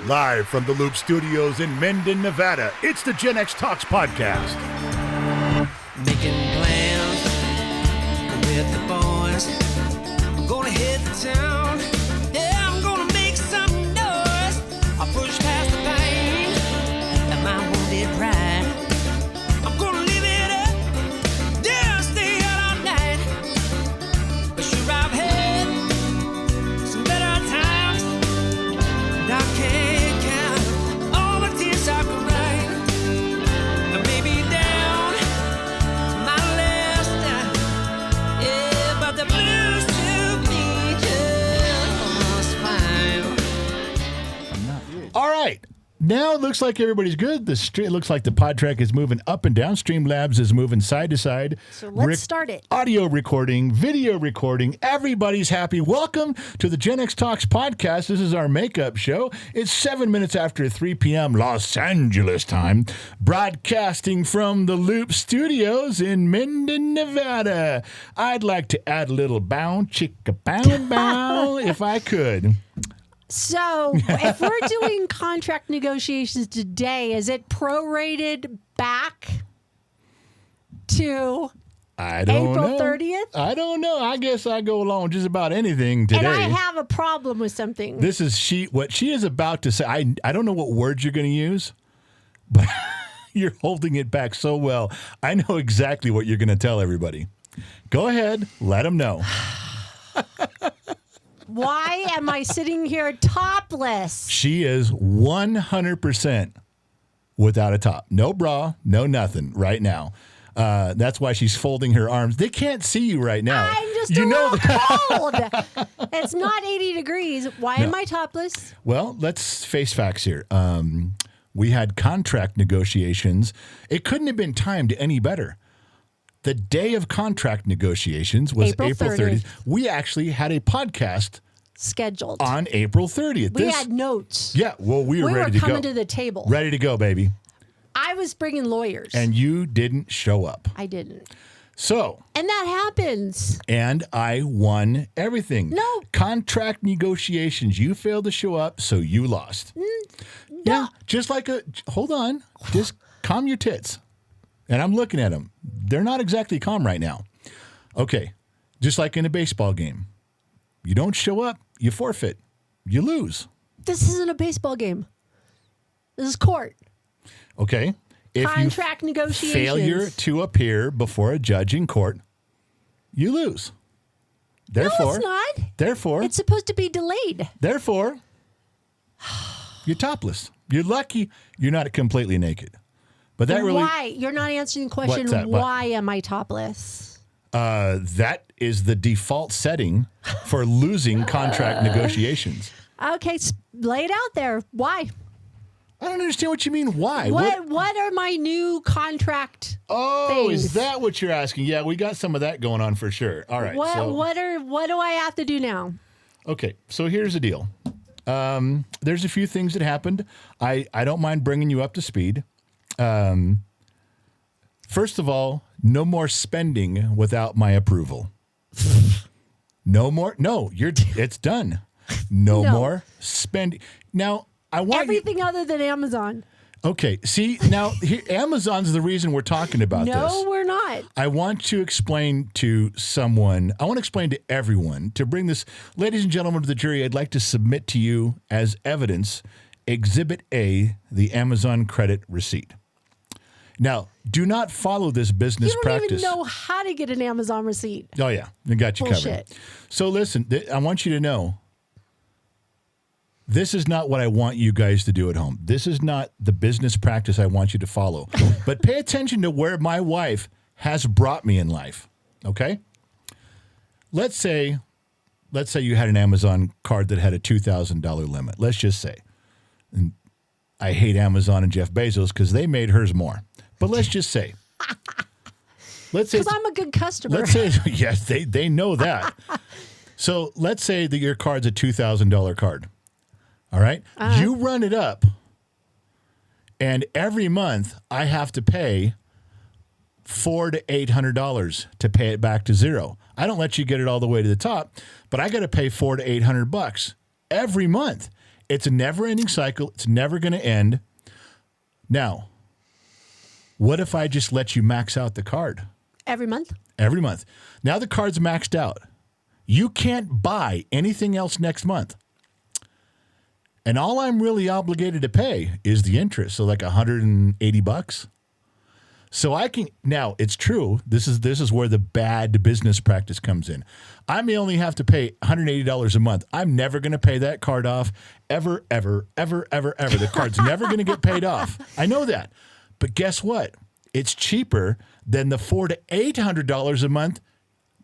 Live from the Loop Studios in Mendon, Nevada, it's the GenXtalks Podcast. Making plans with the boys. I'm gonna hit the town. Yeah, I'm gonna make some noise. I'll push past the pain and my wounded pride. I'm gonna live it up. Yeah, stay out all night. But sure, I've had some better times. And I can't count all the tears I could write. And maybe down my list. Yeah, but the blues to me just fine. All right. Now it looks like everybody's good. It looks like the pod track is moving up and down. Streamlabs is moving side to side. So let's start it. Audio recording, video recording. Everybody's happy. Welcome to the GenXtalks Podcast. This is our makeup show. It's 7 minutes after 3 p.m. Los Angeles time. Broadcasting from the Loop Studios in Mendon, Nevada. I'd like to add a little bound, chicka bound, bound, if I could. So if we're doing contract negotiations today, is it prorated back to I don't April know. 30th? I don't know. I guess I go along with just about anything today. And I have a problem with something. This is what she is about to say. I don't know what words you're going to use, but you're holding it back so well. I know exactly what you're going to tell everybody. Go ahead. Let them know. Why am I sitting here topless? She is 100% without a top. No bra, no nothing right now. That's why she's folding her arms. They can't see you right now. I'm just a little cold. It's not 80 degrees. Why am I topless? Well, let's face facts here. We had contract negotiations. It couldn't have been timed any better. The day of contract negotiations was April 30th. We actually had a podcast scheduled on April 30th. We had notes. Yeah, well, we were ready to go. We were coming to the table. Ready to go, baby. I was bringing lawyers. And you didn't show up. I didn't. So. And that happens. And I won everything. No. Contract negotiations. You failed to show up, so you lost. No. Yeah, just like hold on. Just calm your tits. And I'm looking at them. They're not exactly calm right now. Okay, just like in a baseball game. You don't show up, you forfeit. You lose. This isn't a baseball game. This is court. Okay. If contract negotiations. Failure to appear before a judge in court, you lose. Therefore, no, it's not. Therefore. It's supposed to be delayed. Therefore, you're topless. You're lucky you're not completely naked. But that really. Why? You're not answering the question, why am I topless? That is the default setting for losing contract negotiations. Okay, lay it out there. Why? I don't understand what you mean, why? What are my new contract things? Is that what you're asking? Yeah, we got some of that going on for sure. All right. What do I have to do now? Okay, so here's the deal. There's a few things that happened. I don't mind bringing you up to speed. First of all, no more spending without my approval. No more. No, it's done. No more spending. Now, I want everything other than Amazon. Okay. See, now Amazon's the reason we're talking about this. No, we're not. I want to explain to someone. I want to explain to everyone to bring this, ladies and gentlemen, to the jury. I'd like to submit to you as evidence Exhibit A, the Amazon credit receipt. Now, do not follow this business practice. You don't even know how to get an Amazon receipt. Oh, yeah. I got you covered. So listen, I want you to know, this is not what I want you guys to do at home. This is not the business practice I want you to follow. But pay attention to where my wife has brought me in life, okay? Let's say you had an Amazon card that had a $2,000 limit. Let's just say. And I hate Amazon and Jeff Bezos because they made hers more. But let's just say. Because I'm a good customer. Let's say, yes, they know that. So let's say that your card's a $2,000 card. All right? You run it up, and every month I have to pay $400 to $800 to pay it back to zero. I don't let you get it all the way to the top, but I got to pay $400 to $800 every month. It's a never-ending cycle. It's never going to end. Now, what if I just let you max out the card? Every month? Every month. Now the card's maxed out. You can't buy anything else next month. And all I'm really obligated to pay is the interest. So like $180. So I can, now it's true. This is where the bad business practice comes in. I may only have to pay $180 a month. I'm never going to pay that card off ever. The card's never going to get paid off. I know that. But guess what? It's cheaper than the $400 to $800 a month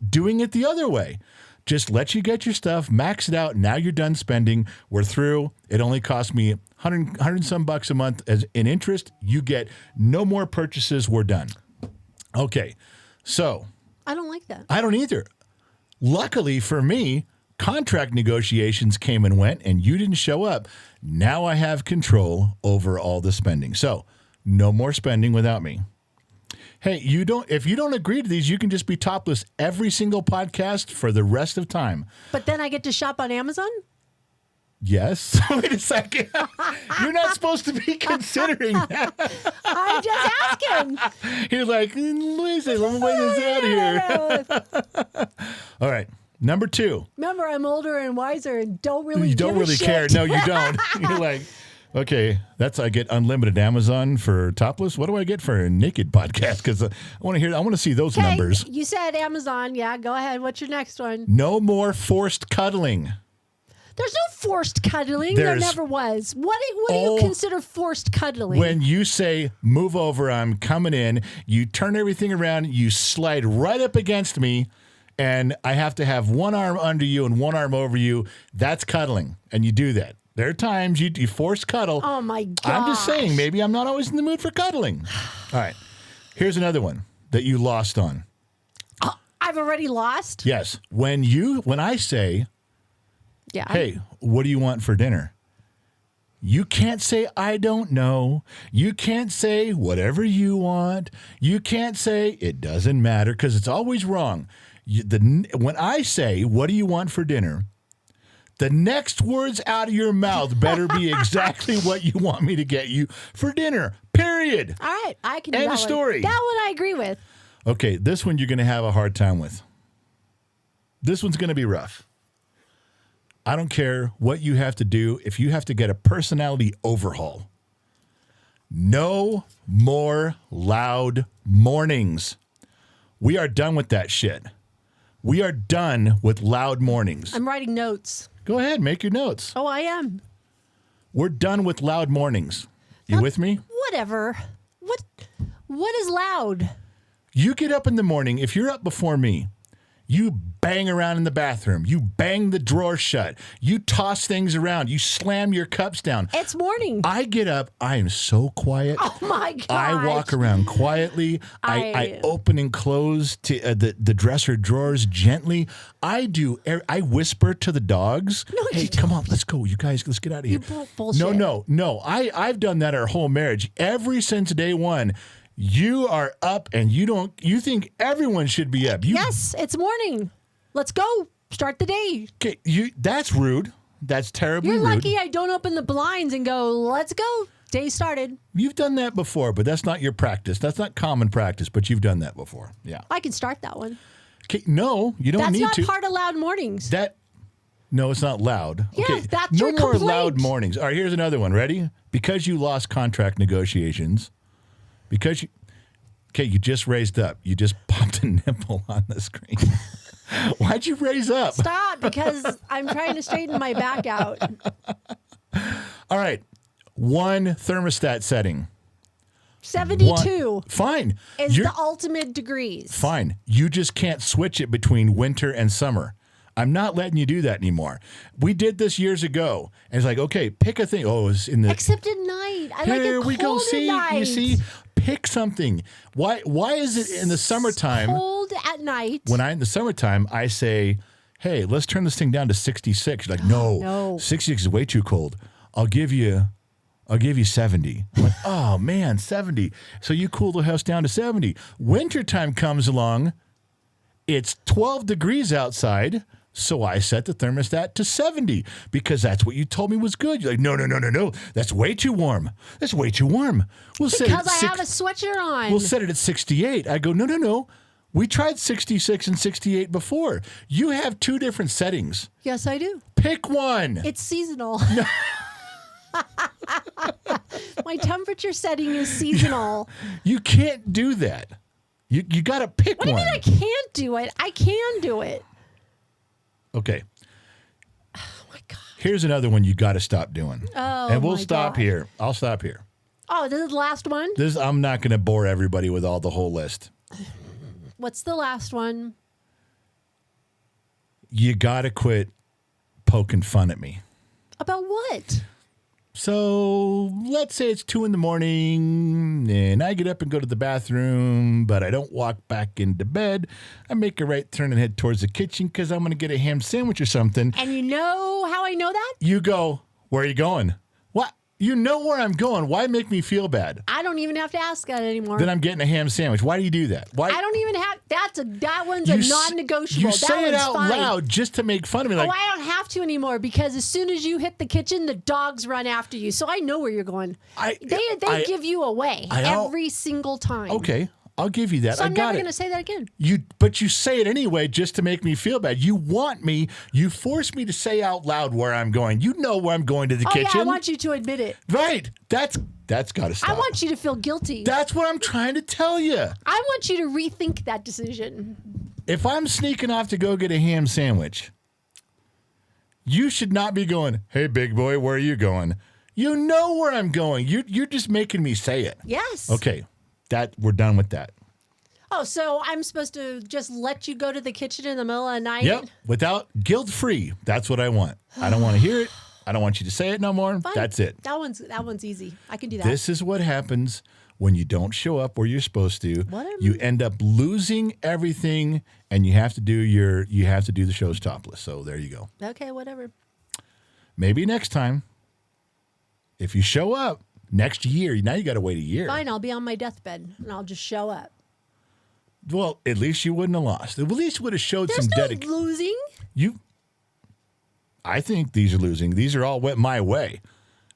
doing it the other way. Just let you get your stuff, max it out. Now you're done spending. We're through. It only cost me 100 some bucks a month as in interest. You get no more purchases. We're done. Okay. So I don't like that. I don't either. Luckily for me, contract negotiations came and went and you didn't show up. Now I have control over all the spending. So no more spending without me. Hey, if you don't agree to these, you can just be topless every single podcast for the rest of time. But then I get to shop on Amazon? Yes. Wait a second. You're not supposed to be considering that. I'm just asking. You're like, wait a second, let me wait this out here. All right. Number 2. Remember, I'm older and wiser and don't really You don't give a really shit. care. No, you don't. You're like, okay, I get unlimited Amazon for topless. What do I get for a naked podcast? Because I want to see those numbers. You said Amazon. Yeah, go ahead. What's your next one? No more forced cuddling. There's no forced cuddling. There never was. What do you consider forced cuddling? When you say, move over, I'm coming in, you turn everything around, you slide right up against me, and I have to have one arm under you and one arm over you. That's cuddling. And you do that. There are times you force cuddle. Oh, my God. I'm just saying, maybe I'm not always in the mood for cuddling. All right. Here's another one that you lost on. I've already lost? Yes. When I say, yeah. Hey, what do you want for dinner? You can't say, I don't know. You can't say whatever you want. You can't say it doesn't matter because it's always wrong. When I say, what do you want for dinner? The next words out of your mouth better be exactly what you want me to get you for dinner, period. All right. I can do End that of story. One. That one I agree with. Okay, this one you're going to have a hard time with. This one's going to be rough. I don't care what you have to do. If you have to get a personality overhaul, no more loud mornings. We are done with that shit. We are done with loud mornings. I'm writing notes. Go ahead, make your notes. Oh, I am. We're done with loud mornings. You with me? Whatever. What is loud? You get up in the morning. If you're up before me, you bang around in the bathroom. You bang the drawer shut. You toss things around. You slam your cups down. It's morning. I get up. I am so quiet. Oh, my God. I walk around quietly. I open and close the dresser drawers gently. I whisper to the dogs. No, hey, come on, let's go. You guys, let's get out of here. You bullshit. No. I've done that our whole marriage. Ever since day one. You are up and you think everyone should be up. Yes, it's morning. Let's go. Start the day. Okay, that's rude. That's terribly rude. You're lucky I don't open the blinds and go, let's go. Day started. You've done that before, but that's not your practice. That's not common practice, but you've done that before. Yeah. I can start that one. Okay, no, you don't need to. That's not part of loud mornings. No, it's not loud. Yeah, okay, that's no your more complaint. loud mornings. All right, here's another one. Ready? Because you lost contract negotiations. You just raised up. You just popped a nipple on the screen. Why'd you raise up? Stop, because I'm trying to straighten my back out. All right. One thermostat setting. 72. Fine. Is the ultimate degrees. Fine. You just can't switch it between winter and summer. I'm not letting you do that anymore. We did this years ago. And it's like, okay, pick a thing. Oh, it's in the... Except at night. I like it Here we go. cold See, at night. you see? Pick something. Why is it in the summertime? Cold at night. In the summertime, I say, hey, let's turn this thing down to 66. You're like, no. 66 is way too cold. I'll give you 70. I'm like, oh, man, 70. So you cool the house down to 70. Wintertime comes along. It's 12 degrees outside. So I set the thermostat to 70 because that's what you told me was good. You're like, no. That's way too warm. That's way too warm. We'll set it Because I have a sweatshirt on. We'll set it at 68. I go, no. We tried 66 and 68 before. You have two different settings. Yes, I do. Pick one. It's seasonal. My temperature setting is seasonal. You can't do that. You got to pick What do one. you mean I can't do it? I can do it. Okay. Oh, my God. Here's another one you got to stop doing. Oh, and we'll my stop God. here. I'll stop here. Oh, this is the last one? I'm not going to bore everybody with all the whole list. What's the last one? You got to quit poking fun at me. About what? So let's say it's 2 a.m. and I get up and go to the bathroom, but I don't walk back into bed. I make a right turn and head towards the kitchen because I'm going to get a ham sandwich or something. And you know how I know that? You go, where are you going? What? You know where I'm going. Why make me feel bad? I don't even have to ask that anymore. Then I'm getting a ham sandwich. Why do you do that? Why? I don't even have. That one's a non-negotiable. You that say it one's out fine. loud just to make fun of me. Like, Oh, I don't have to anymore because as soon as you hit the kitchen, the dogs run after you. So I know where you're going. They give you away every single time. okay, I'll give you that. So I I'm got never it. going to say that again. But you say it anyway just to make me feel bad. You want me. You force me to say out loud where I'm going. You know where I'm going to the kitchen. Yeah, I want you to admit it. Right. That's got to stop. I want you to feel guilty. That's what I'm trying to tell you. I want you to rethink that decision. If I'm sneaking off to go get a ham sandwich, you should not be going, hey, big boy, where are you going? You know where I'm going. You're just making me say it. Yes. Okay. We're done with that. Oh, so I'm supposed to just let you go to the kitchen in the middle of the night? Yep. Without guilt-free. That's what I want. I don't want to hear it. I don't want you to say it no more. Fine. That's it. That one's easy. I can do that. This is what happens when you don't show up where you're supposed to. Whatever. You end up losing everything, and you have to do the show's topless. So there you go. Okay, whatever. Maybe next time, if you show up next year, now you got to wait a year. Fine, I'll be on my deathbed and I'll just show up. Well, at least you wouldn't have lost. At least you would have showed There's some no dedication. losing. I think these are losing. These are all went my way.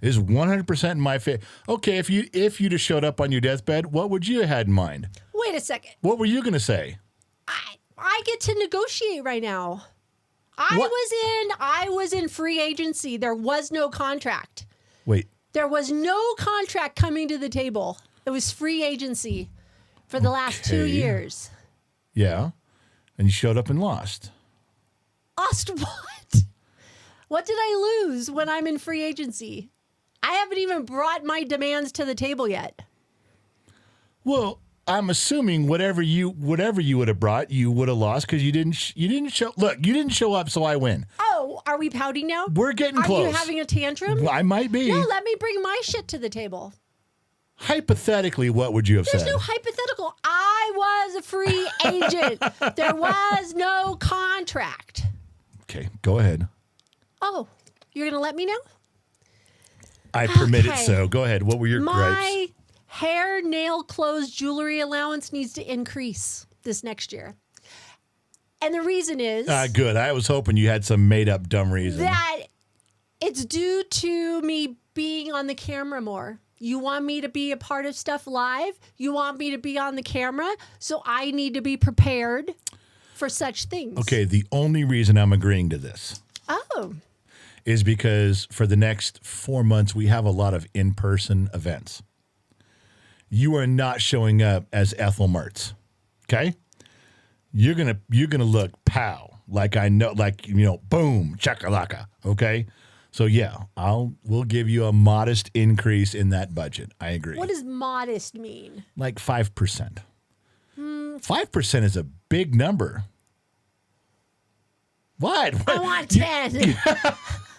This is 100% in my favor. Okay, if you'd have showed up on your deathbed, what would you have had in mind? Wait a second. What were you going to say? I get to negotiate right now. I was in free agency. There was no contract. Wait. There was no contract coming to the table. It was free agency for the last 2 Okay. years. Yeah. And you showed up and lost. Lost what? What did I lose when I'm in free agency? I haven't even brought my demands to the table yet. Well, I'm assuming whatever you would have brought, you would have lost because you didn't show. Look, you didn't show up, so I win. Oh, are we pouting now? We're getting Are close. you having a tantrum? I might be. No, let me bring my shit to the table. Hypothetically, what would you have There's said? no hypothetical. I was a free agent. There was no contract. Okay, go ahead. Oh, you're going to let me know? I permit it Okay. so. Go ahead. What were your gripes? My hair, nail, clothes, jewelry allowance needs to increase this next year. And the reason is Good. I was hoping you had some made up dumb reason. that it's due to me being on the camera more. You want me to be a part of stuff live. You want me to be on the camera. So I need to be prepared for such things. Okay, the only reason I'm agreeing to this Oh, is because for the next 4 months, we have a lot of in-person events. You are not showing up as Ethel Mertz, okay? You're gonna look pow, like I know, like, boom, chakalaka, okay? So yeah, we'll give you a modest increase in that budget. I agree. what does modest mean? Like 5%. 5% is a big number. What? I want 10.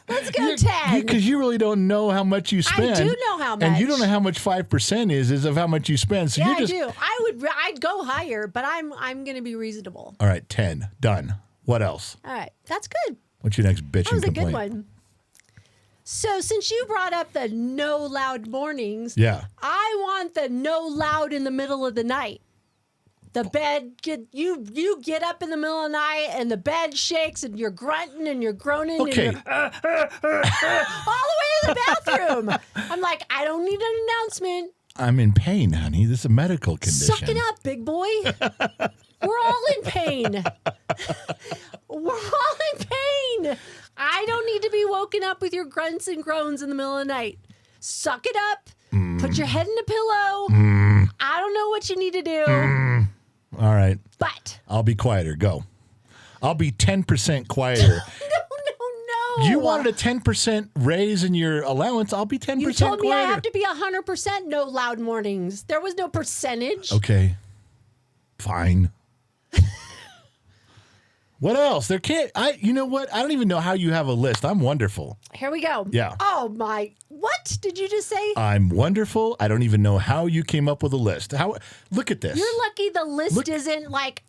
Let's go 10. Because you really don't know how much you spend. do know how And you much. don't know how much 5% is of how much you spend. So Yeah, you're just, I do. I'd go higher, but I'm going to be reasonable. all right, 10. Done. What else? All right, that's good. What's your next bitch That was and a good complaint? one. So since you brought up the no loud mornings, Yeah. I want the no loud in the middle of the night. The bed, you get up in the middle of the night and the bed shakes and you're grunting and you're groaning Okay. and you're all the way to the bathroom. I'm like, I don't need an announcement. I'm in pain, honey. This is a medical condition. Suck it up, big boy. We're all in pain. We're all in pain. I don't need to be woken up with your grunts and groans in the middle of the night. Suck it up. Put your head in a pillow. I don't know what you need to do. All right. But. I'll be quieter. Go. I'll be 10% quieter. No. You wanted a 10% raise in your allowance. I'll be 10% quieter. You told me I have to be 100% no loud mornings. There was no percentage. Okay. Fine. What else? There can't. You know what? I don't even know how you have a list. I'm wonderful. Here we go. Yeah. Oh my. What did you just say? I'm wonderful. I don't even know how you came up with a list. Look at this. You're lucky the list isn't like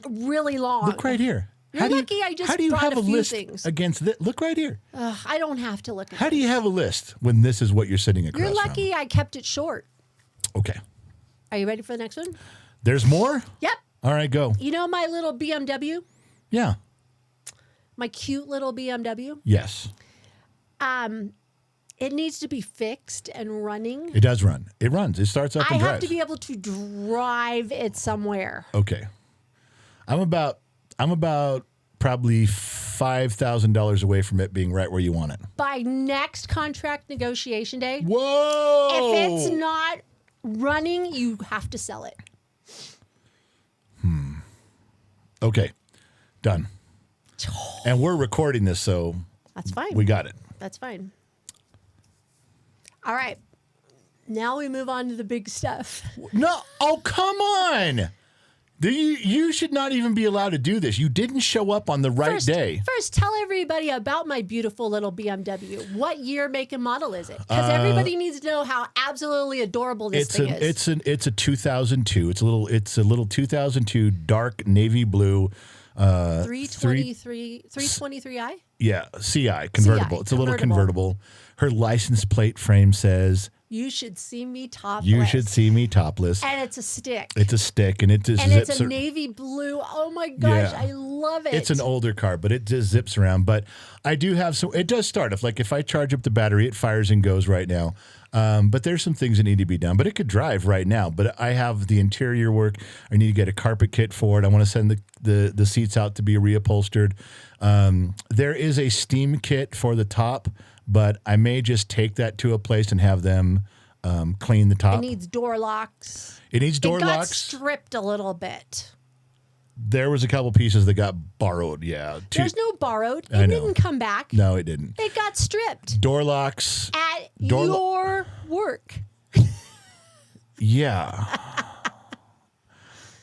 really long. Look right here. You're lucky I just how do you brought have a few list things. against this? Look right here. I don't have to look at How do you have a list when this is what you're sitting across You're from? lucky I kept it short. Okay. Are you ready for the next one? There's more? Yep. All right, go. You know my little BMW? Yeah. My cute little BMW? Yes. It needs to be fixed and running. It does run. It runs. It starts up I and have drives. to be able to drive it somewhere. Okay. I'm about probably $5,000 away from it being right where you want it. By next contract negotiation day, Whoa! if it's not running, you have to sell it. Okay. Done. And we're recording this, so That's fine. we got it. That's fine. All right. Now we move on to the big stuff. No. Oh, come on. You should not even be allowed to do this. You didn't show up on the right day. First, tell everybody about my beautiful little BMW. What year, make, and model is it? Because everybody needs to know how absolutely adorable this thing is. It's a 2002. It's a little 2002 dark navy blue. 323i? Yeah, CI convertible. CI, It's a little convertible. Her license plate frame says, "You should see me topless." "You should see me topless." And it's a stick. It's a stick, and it just and zips. it's a navy blue. Oh my gosh, Yeah. I love it. It's an older car, but it just zips around. But I do have some. It does start. If I charge up the battery, it fires and goes right now. But there's some things that need to be done. But it could drive right now. But I have the interior work. I need to get a carpet kit for it. I want to send the seats out to be reupholstered. There is a steam kit for the top, but I may just take that to a place and have them clean the top. It needs door locks. It needs door it got locks. stripped a little bit. There was a couple pieces that got borrowed. Yeah. There's no borrowed. I It know. didn't come back. No, it didn't. It got stripped Door locks. at Door your work. Yeah.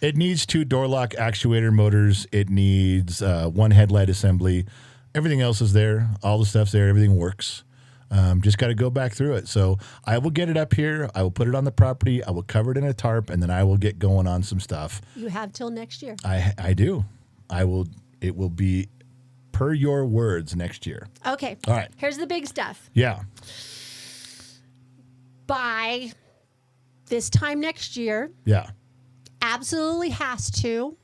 It needs 2 door lock actuator motors. It needs 1 headlight assembly. Everything else is there. All the stuff's there. Everything works. Just got to go back through it. So I will get it up here. I will put it on the property. I will cover it in a tarp, and then I will get going on some stuff. You have till next year. I do. I will. It will be per your words next year. Okay. All right. Here's the big stuff. Yeah. By this time next year, Yeah. absolutely has to.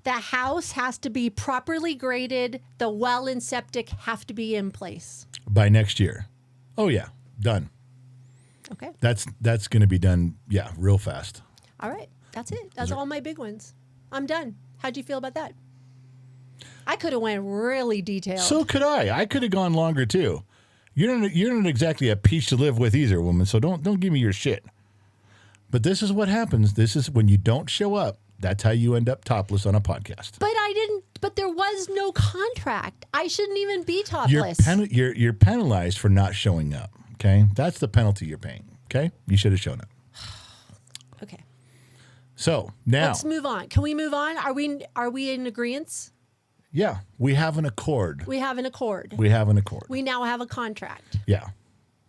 The house has to be properly graded. The well and septic have to be in place. By next year. Oh yeah. Done. Okay. That's going to be done. Yeah. Real fast. All right. That's it. That's all my big ones. I'm done. How'd you feel about that? I could have went really detailed. So could I. I could have gone longer too. You're not exactly a peach to live with either, woman. So don't give me your shit. But this is what happens. This is when you don't show up. That's how you end up topless on a podcast. But I didn't. But there was no contract. I shouldn't even be topless. You're penalized for not showing up. Okay, that's the penalty you're paying. Okay, you should have shown up. Okay. So now Let's move on. Can we move on? Are we in agreement? yeah, we have an accord. We have an accord. We have an accord. We now have a contract. Yeah,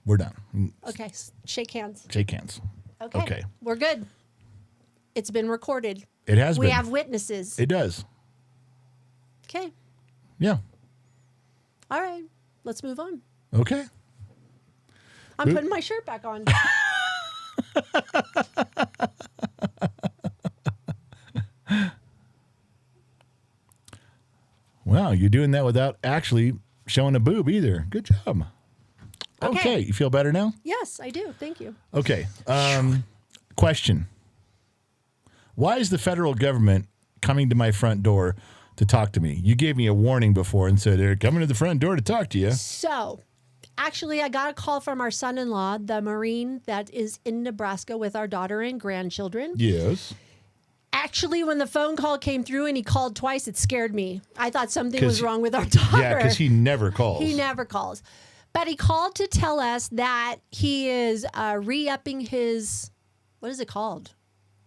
we're done. Okay. Shake hands. Shake hands. Okay. Okay. We're good. It's been recorded. It has We been. have witnesses. It does. Okay. Yeah. All right. Let's move on. Okay. I'm putting my shirt back on. you're doing that without actually showing a boob either. Good job. Okay. You feel better now? Yes, I do. Thank you. Okay. Question. Why is the federal government coming to my front door to talk to me? You gave me a warning before and said they're coming to the front door to talk to you. So, actually, I got a call from our son-in-law, the Marine that is in Nebraska with our daughter and grandchildren. Yes. Actually, when the phone call came through and he called twice, it scared me. I thought something was wrong with our daughter. Yeah, because he never calls. He never calls. But he called to tell us that he is re-upping his, what is it called?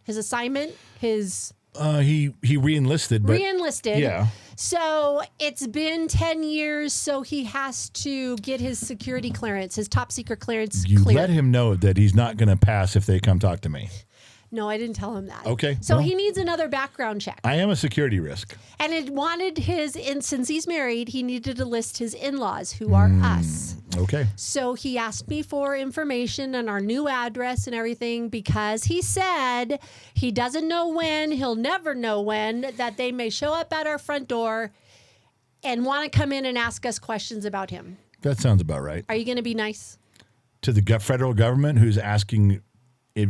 His assignment? His... He re-enlisted. But re-enlisted. Yeah. So it's been 10 years, so he has to get his security clearance, his top secret clearance You cleared. let him know that he's not going to pass if they come talk to me. No, I didn't tell him that. Okay, So well- he needs another background check. I am a security risk. And it wanted since he's married, he needed to list his in-laws, who are us. Okay. So he asked me for information and our new address and everything because he said he doesn't know when, he'll never know when, that they may show up at our front door and want to come in and ask us questions about him. That sounds about right. Are you going to be nice? To the federal government who's asking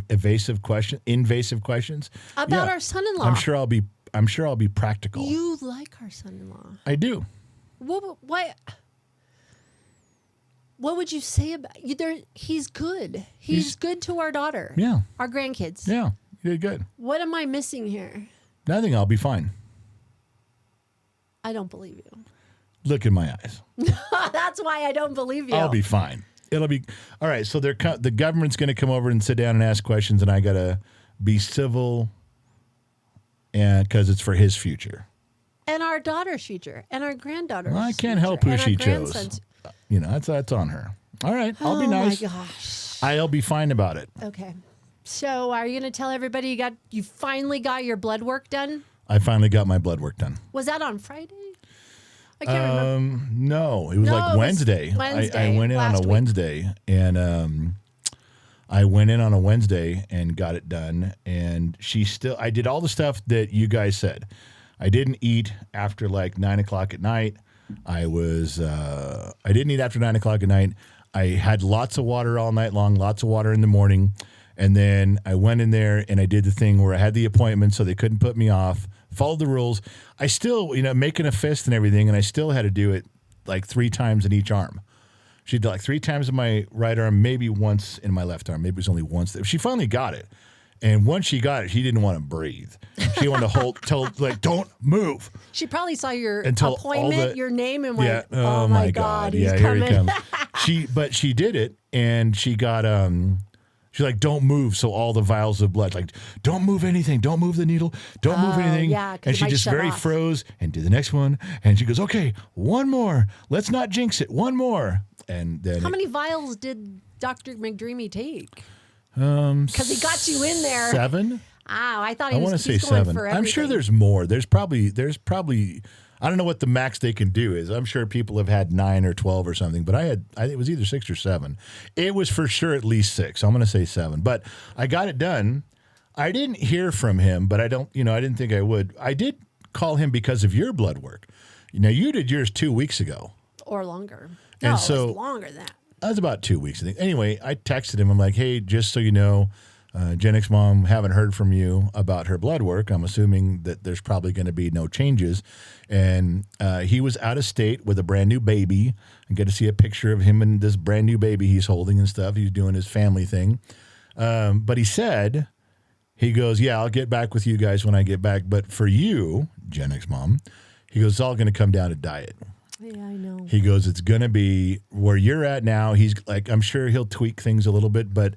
invasive questions About our son-in-law. I'm sure I'll be practical. You like our son-in-law. I do. What would you say about he's good. He's good to our daughter. Yeah. Our grandkids. Yeah, you did good. What am I missing here? Nothing. I'll be fine. I don't believe you. Look in my eyes. That's why I don't believe you. I'll be fine. It'll be all right. So the government's going to come over and sit down and ask questions, and I got to be civil, and because it's for his future. And our daughter's future, and our granddaughter's Well, I can't future, help who and our she chose. grandson's- You know, that's on her. All right, I'll be nice. Oh my gosh. I'll be fine about it. Okay. So are you going to tell everybody you finally got your blood work done? I finally got my blood work done. Was that on Friday? I can't remember. No, it was No, like it was Wednesday. Wednesday, I went in on last a week. Wednesday, and and got it done. And I did all the stuff that you guys said. I didn't eat after like 9 o'clock at night. I didn't eat after 9 o'clock at night. I had lots of water all night long, lots of water in the morning. And then I went in there and I did the thing where I had the appointment so they couldn't put me off, followed the rules. I still, making a fist and everything, and I still had to do it like 3 times in each arm. She did like 3 times in my right arm, maybe once in my left arm. Maybe it was only once. She finally got it. And once she got it, she didn't want to breathe. She wanted to don't move. She probably saw your Until all appointment, your name, and went, Yeah. oh my God, he's yeah, coming. here he comes. She did it, and she got she's like, don't move. So all the vials of blood, like, don't move anything. Don't move the needle. Don't move anything. yeah, 'cause and it she might just shut very off. froze and did the next one. And she goes, okay, one more. Let's not jinx it. One more. And then How many vials did Dr. McDreamy take? Because he got you in there. 7? Oh, I thought I he want to was say he's going 7. for I'm sure everything. there's more. There's probably I don't know what the max they can do is. I'm sure people have had 9 or 12 or something, but it was either 6 or 7. It was for sure at least 6. I'm going to say 7. But I got it done. I didn't hear from him, but I didn't think I would. I did call him because of your blood work. You did yours 2 weeks ago. Or longer. And No, so- it was longer than that. That was about 2 weeks, I think. Anyway, I texted him. I'm like, hey, just so you know, GenXMom, haven't heard from you about her blood work. I'm assuming that there's probably going to be no changes. And he was out of state with a brand new baby. I get to see a picture of him and this brand new baby he's holding and stuff. He's doing his family thing. But he goes, yeah, I'll get back with you guys when I get back. But for you, GenXMom, he goes, it's all going to come down to diet. Yeah, I know. He goes, it's going to be where you're at now. He's like, I'm sure he'll tweak things a little bit, but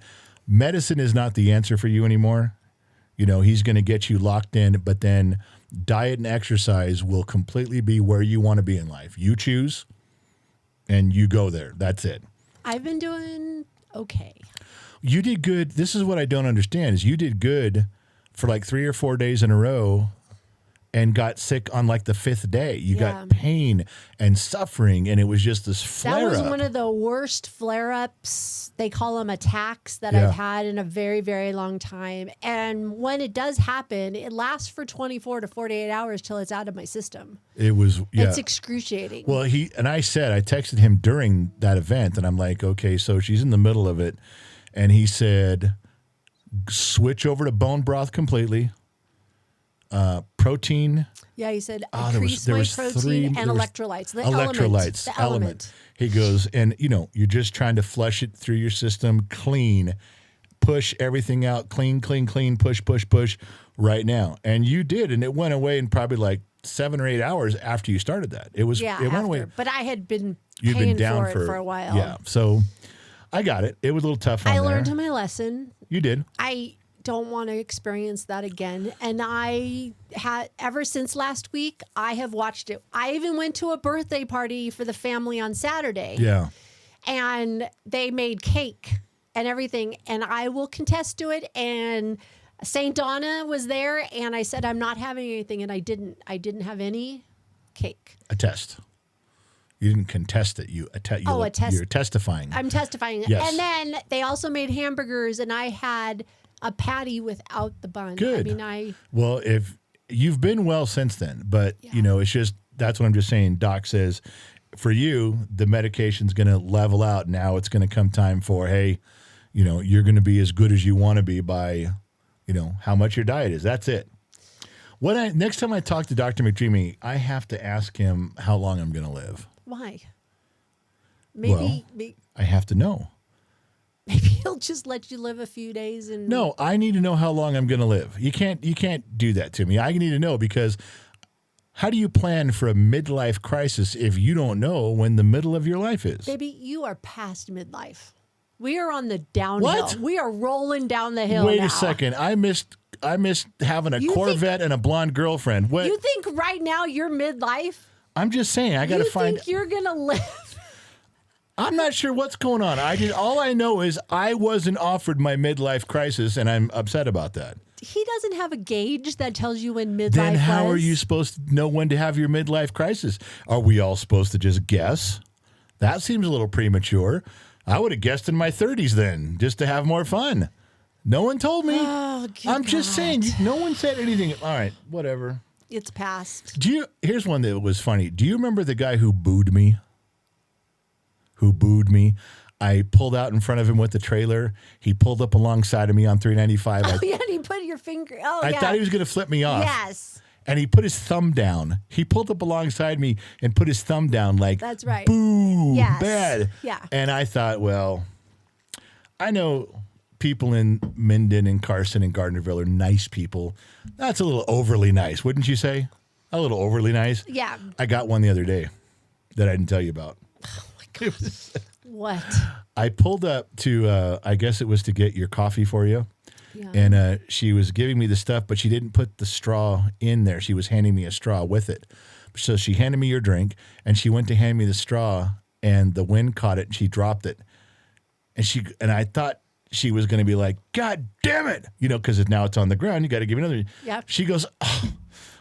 medicine is not the answer for you anymore. He's going to get you locked in, but then diet and exercise will completely be where you want to be in life. You choose and you go there. That's it. I've been doing okay. You did good. This is what I don't understand is you did good for like 3 or 4 days in a row. and got sick on like the 5th day. You Yeah. got pain and suffering, and it was just this flare That was up. one of the worst flare-ups. They call them attacks that Yeah. I've had in a very, very long time. And when it does happen, it lasts for 24 to 48 hours till it's out of my system. It was, yeah. It's excruciating. Well, I texted him during that event, and I'm like, okay, so she's in the middle of it. And he said, switch over to bone broth completely. Protein. Yeah, he said there increase was my three- protein there and was electrolytes. The electrolytes, the element. He goes, and you're just trying to flush it through your system clean, push everything out, clean, push right now. And you did, and it went away in probably like 7 or 8 hours after you started that. It went away. But I had been You'd paying been down for it for a while. Yeah, so I got it. It was a little tough on I there. learned my lesson. You did. I don't want to experience that again. And I had, ever since last week, I have watched it. I even went to a birthday party for the family on Saturday. Yeah. And they made cake and everything. And I will contest to it. And St. Donna was there. And I said, I'm not having anything. And I didn't have any cake. A test. You didn't contest it. You a test. You're testifying. I'm testifying. Yes. And then they also made hamburgers. And I had a patty without the bun. Good. I mean, Well, if you've been well since then, but it's just, that's what I'm just saying. Doc says for you, the medication's going to level out. Now it's going to come time for, hey, you're going to be as good as you want to be by, how much your diet is. That's it. Next time I talk to Dr. McDreamy, I have to ask him how long I'm going to live. why? Maybe, I have to know. maybe he'll just let you live a few days and No, I need to know how long I'm going to live. You can't do that to me. I need to know, because how do you plan for a midlife crisis if you don't know when the middle of your life is? Baby, you are past midlife. We are on the downhill. What? We are rolling down the hill. Wait now. a second. I missed having a You Corvette and a blonde girlfriend. What? You think right now you're midlife? I'm just saying. I got to You find. think you're gonna live? I'm not sure what's going on. All I know is I wasn't offered my midlife crisis, and I'm upset about that. He doesn't have a gauge that tells you when midlife. Then how was. are you supposed to know when to have your midlife crisis? Are we all supposed to just guess? That seems a little premature. I would have guessed in my 30s then, just to have more fun. No one told me. Oh, good I'm just God. saying, no one said anything. All right, whatever. It's past. Here's one that was funny. Do you remember the guy who booed me? I pulled out in front of him with the trailer. He pulled up alongside of me on 395. Oh yeah, and he put your finger. Oh I yeah. thought he was going to flip me off. Yes. And he put his thumb down. He pulled up alongside me and put his thumb down like, That's right. boo, Yes. bad. Yeah. And I thought, well, I know people in Minden and Carson and Gardnerville are nice people. That's a little overly nice, wouldn't you say? A little overly nice. Yeah. I got one the other day that I didn't tell you about. What? I pulled up to, I guess it was to get your coffee for you. Yeah. And she was giving me the stuff, but she didn't put the straw in there. She was handing me a straw with it. So she handed me your drink, and she went to hand me the straw, and the wind caught it, and she dropped it. And I thought she was going to be like, God damn it, because now it's on the ground. You got to give it another. Yep. She goes,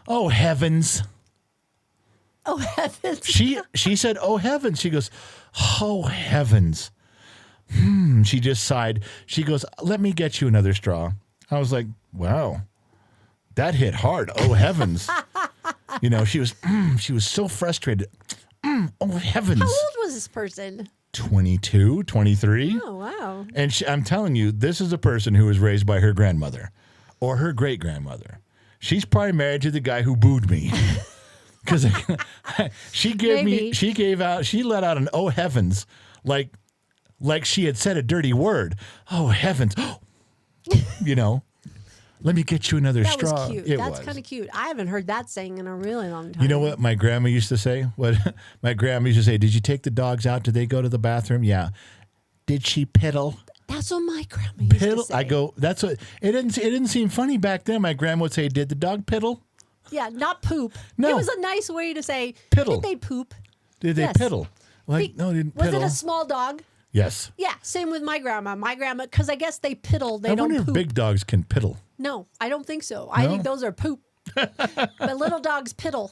oh heavens. Oh heavens. She said, oh heavens. She goes, oh heavens. She just sighed. She goes, let me get you another straw. I was like, wow, that hit hard. Oh heavens. She was so frustrated. Oh heavens. How old was this person? 22, 23. Oh wow. And I'm telling you, this is a person who was raised by her grandmother or her great grandmother. She's probably married to the guy who booed me. Because she let out an oh heavens, like she had said a dirty word. Oh heavens. Let me get you another That straw. was cute. It That's was. kind of cute. I haven't heard that saying in a really long time. You know what my grandma used to say? My grandma used to say, did you take the dogs out? Did they go to the bathroom? Yeah. Did she piddle? That's what my grandma used to say. I go, that's what, it didn't seem funny back then. My grandma would say, did the dog piddle? Yeah, not poop. No. It was a nice way to say, Piddle. did they poop? Did they Yes. piddle? Like, no, they didn't Was piddle. it a small dog? Yes. Yeah, same with my grandma. My grandma, because I guess they piddle, they I don't wonder if poop. big dogs can piddle. No, I don't think so. I No? think those are poop. But little dogs piddle.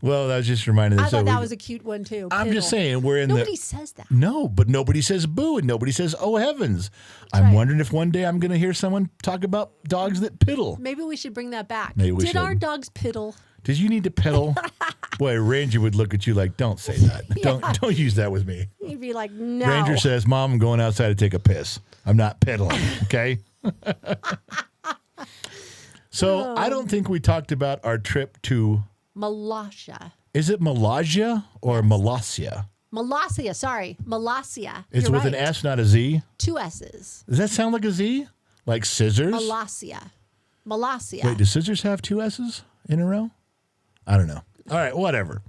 Well, that was just reminding us. I thought that was a cute one too. I'm just saying we're in Nobody says that. No, but nobody says boo and nobody says oh heavens. That's I'm right. wondering if one day I'm going to hear someone talk about dogs that piddle. Maybe we should bring that back. Maybe we Did our should. dogs piddle? Did you need to piddle? Boy, Ranger would look at you like, don't say that. Don't use that with me. You'd be like, no. Ranger says, Mom, I'm going outside to take a piss. I'm not piddling, okay? So I don't think we talked about our trip to... Molossia. Is it Molossia or Molossia? Molossia, sorry. Molossia. It's You're with right. an S, not a Z? 2 S's. Does that sound like a Z? Like scissors? Molossia. Molossia. Wait, do scissors have 2 S's in a row? I don't know. All right, whatever.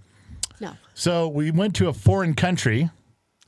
No. So we went to a foreign country.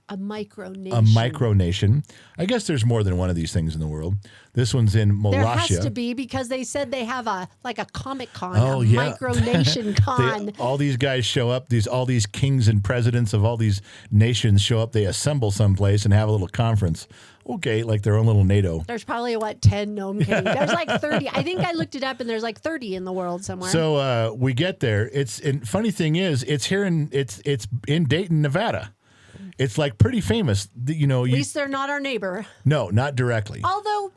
A micronation. A micronation. I guess there's more than one of these things in the world. This one's in Molossia. There has to be because they said they have a Comic Con, Oh, a yeah. micronation con. All these guys show up. All these kings and presidents of all these nations show up. They assemble someplace and have a little conference. Okay, like their own little NATO. There's probably 10? No, I'm kidding. There's like 30. I think I looked it up, and there's like 30 in the world somewhere. So we get there. And funny thing is, it's here it's in Dayton, Nevada. It's like pretty famous. At least they're not our neighbor. No, not directly. Although,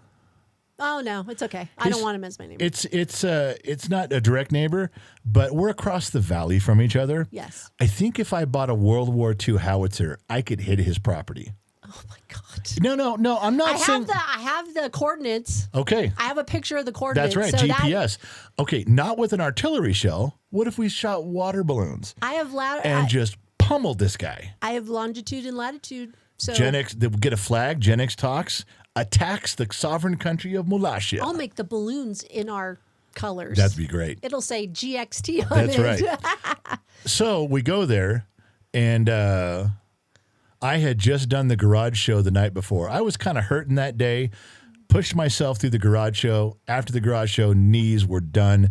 oh no, it's okay. I don't want him as my neighbor. It's not a direct neighbor, but we're across the valley from each other. Yes. I think if I bought a World War II howitzer, I could hit his property. Oh my God. No, I'm not saying. I have the coordinates. Okay. I have a picture of the coordinates. That's right, so GPS. Okay, not with an artillery shell. What if we shot water balloons I have just pummeled this guy? I have longitude and latitude. So GenX, they'll get a flag. GenXtalks attacks the sovereign country of Molossia. I'll make the balloons in our colors. That'd be great. It'll say GXT on That's it. right. So we go there, and I had just done the garage show the night before. I was kind of hurting that day, pushed myself through the garage show. After the garage show, knees were done.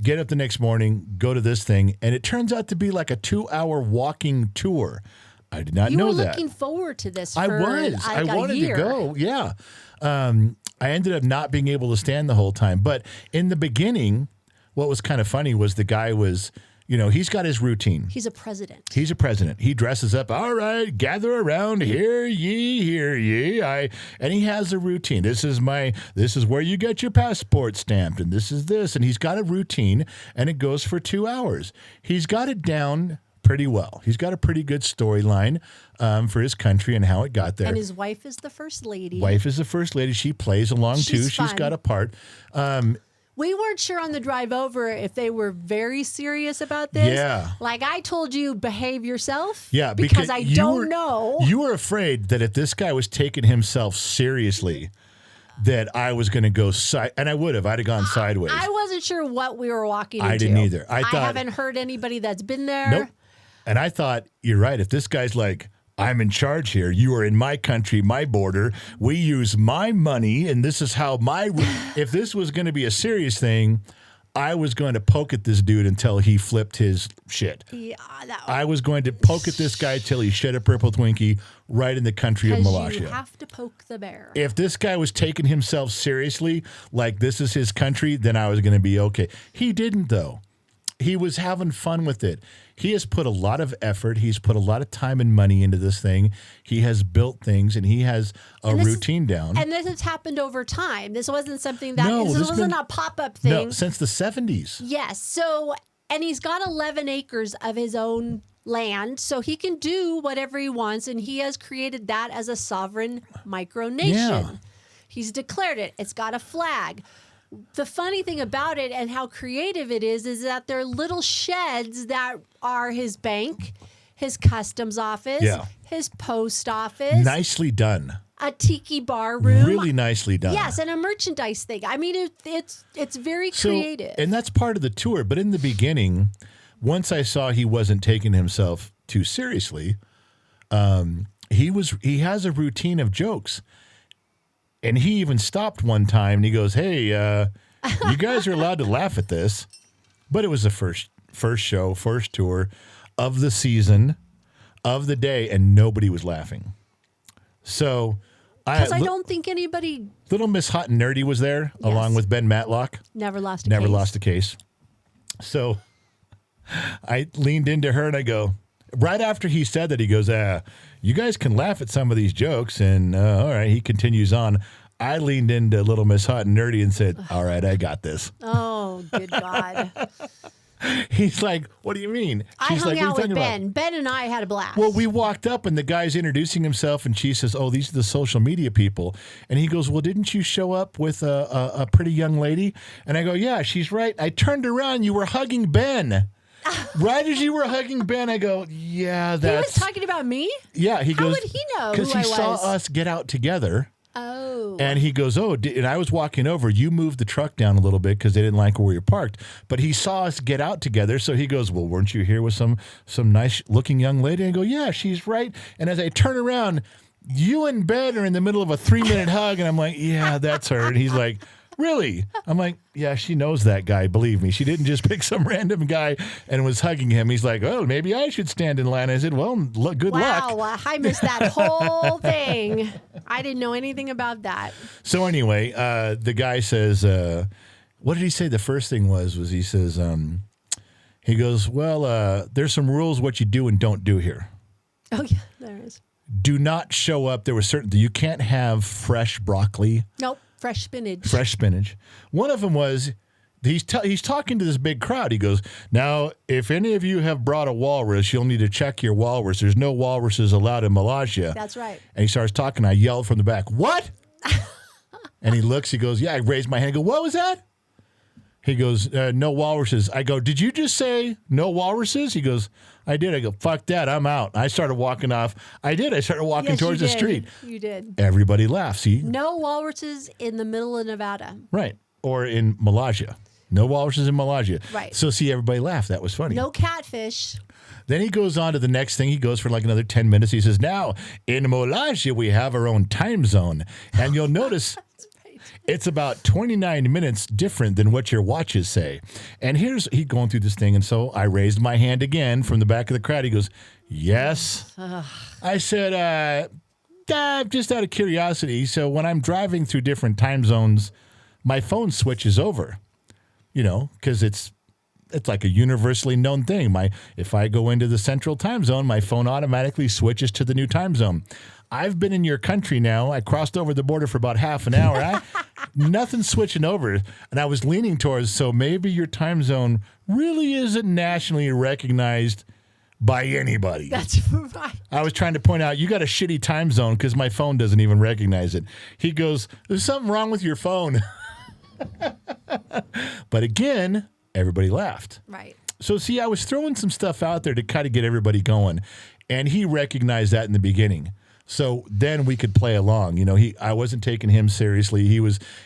Get up the next morning, go to this thing, and it turns out to be like a 2-hour walking tour. I did not know that. You were looking forward to this for I was. I wanted a year. to go. Yeah. I ended up not being able to stand the whole time. But in the beginning, what was kind of funny was the guy was, he's got his routine. He's a president. He's a president. He dresses up. All right, gather around, hear ye. And he has a routine. This is where you get your passport stamped, and this is this. And he's got a routine, and it goes for 2 hours. He's got it down pretty well. He's got a pretty good storyline for his country and how it got there. And his wife is the first lady. Wife is the first lady. She plays along too. She's She's fun. got a part. We weren't sure on the drive over if they were very serious about this. Yeah. Like I told you, behave yourself. Yeah, because I you don't were- know. You were afraid that if this guy was taking himself seriously, that I was going to go side, and I would have. I'd have gone sideways. I wasn't sure what we were walking into. I didn't either. I thought- haven't heard anybody that's been there. Nope. And I thought, you're right. If this guy's like, I'm in charge here. You are in my country, my border. We use my money, and this is how if this was going to be a serious thing, I was going to poke at this dude until he flipped his shit. Yeah, I was going to poke at this guy till he shed a purple Twinkie right in the country of because Molossia. you have to poke the bear. If this guy was taking himself seriously, like this is his country, then I was going to be okay. He didn't, though. He was having fun with it. He has put a lot of effort. He's put a lot of time and money into this thing. He has built things, and he has a routine down. And this has happened over time. This wasn't something that No, this this wasn't been- a pop-up thing. No, since the 70s. Yes. So, and he's got 11 acres of his own land, so he can do whatever he wants, and he has created that as a sovereign micronation. Yeah. He's declared it. It's got a flag. The funny thing about it and how creative it is that they're little sheds that are his bank, his customs office, Yeah. his post office, Nicely done. a tiki bar room. Really nicely done. Yes, and a merchandise thing. I mean, it's very creative. And that's part of the tour. But in the beginning, once I saw he wasn't taking himself too seriously, he has a routine of jokes. And he even stopped one time and he goes, "Hey, you guys are allowed to laugh at this." But it was the first show, first tour of the season, of the day, and nobody was laughing. So Because I don't think anybody Little Miss Hot and Nerdy was there, along with Ben Matlock. never lost a Never case. lost a case. So I leaned into her and I go, right after he said that, he goes, you guys can laugh at some of these jokes. And all right, he continues on. I leaned into Little Miss Hot and Nerdy and said, all right, I got this. Oh, good God. He's like, what do you mean? I hung like, out with Ben. About? Ben and I had a blast. Well, we walked up and the guy's introducing himself and she says, oh, these are the social media people. And he goes, well, didn't you show up with a pretty young lady? And I go, yeah, she's right. I turned around. You were hugging Ben. Right as you were hugging Ben, I go, yeah, that's... He was talking about me? Yeah, he goes... How would he know who I was? Because he saw us get out together. Oh. And he goes, and I was walking over. You moved the truck down a little bit because they didn't like where you parked. But he saw us get out together. So he goes, well, weren't you here with some nice looking young lady? And I go, yeah, she's right. And as I turn around, you and Ben are in the middle of a 3-minute hug. And I'm like, yeah, that's her. And he's like, really? I'm like, yeah, she knows that guy. Believe me. She didn't just pick some random guy and was hugging him. He's like, oh, maybe I should stand in line. I said, well, good luck. Wow, I missed that whole thing. I didn't know anything about that. So anyway, the guy says, what did he say? The first thing was he says, he goes, well, there's some rules what you do and don't do here. Oh, yeah, there is. Do not show up. There was you can't have fresh broccoli. Nope. Fresh spinach. Fresh spinach. One of them was, he's talking to this big crowd. He goes, now, if any of you have brought a walrus, you'll need to check your walrus. There's no walruses allowed in Molossia. That's right. And he starts talking. I yelled from the back, what? And he looks, he goes, yeah, I raised my hand. I go, what was that? He goes, no walruses. I go, did you just say no walruses? He goes, I did. I go, fuck that. I'm out. I started walking off. I did. I started walking towards the street. You did. Everybody laughed. See? No walruses in the middle of Nevada. Right. Or in Molossia. No walruses in Molossia. Right. So see, everybody laughed. That was funny. No catfish. Then he goes on to the next thing. He goes for like another 10 minutes. He says, now, in Molossia, we have our own time zone. And you'll notice... It's about 29 minutes different than what your watches say. And he's going through this thing. And so I raised my hand again from the back of the crowd. He goes, yes. I said, just out of curiosity. So when I'm driving through different time zones, my phone switches over, because it's like a universally known thing. If I go into the central time zone, my phone automatically switches to the new time zone. I've been in your country now. I crossed over the border for about half an hour. Nothing's switching over. And I was leaning towards, so maybe your time zone really isn't nationally recognized by anybody. That's right. I was trying to point out, you got a shitty time zone because my phone doesn't even recognize it. He goes, there's something wrong with your phone. But again, everybody laughed. Right. So see, I was throwing some stuff out there to kind of get everybody going. And he recognized that in the beginning. So then we could play along. I wasn't taking him seriously.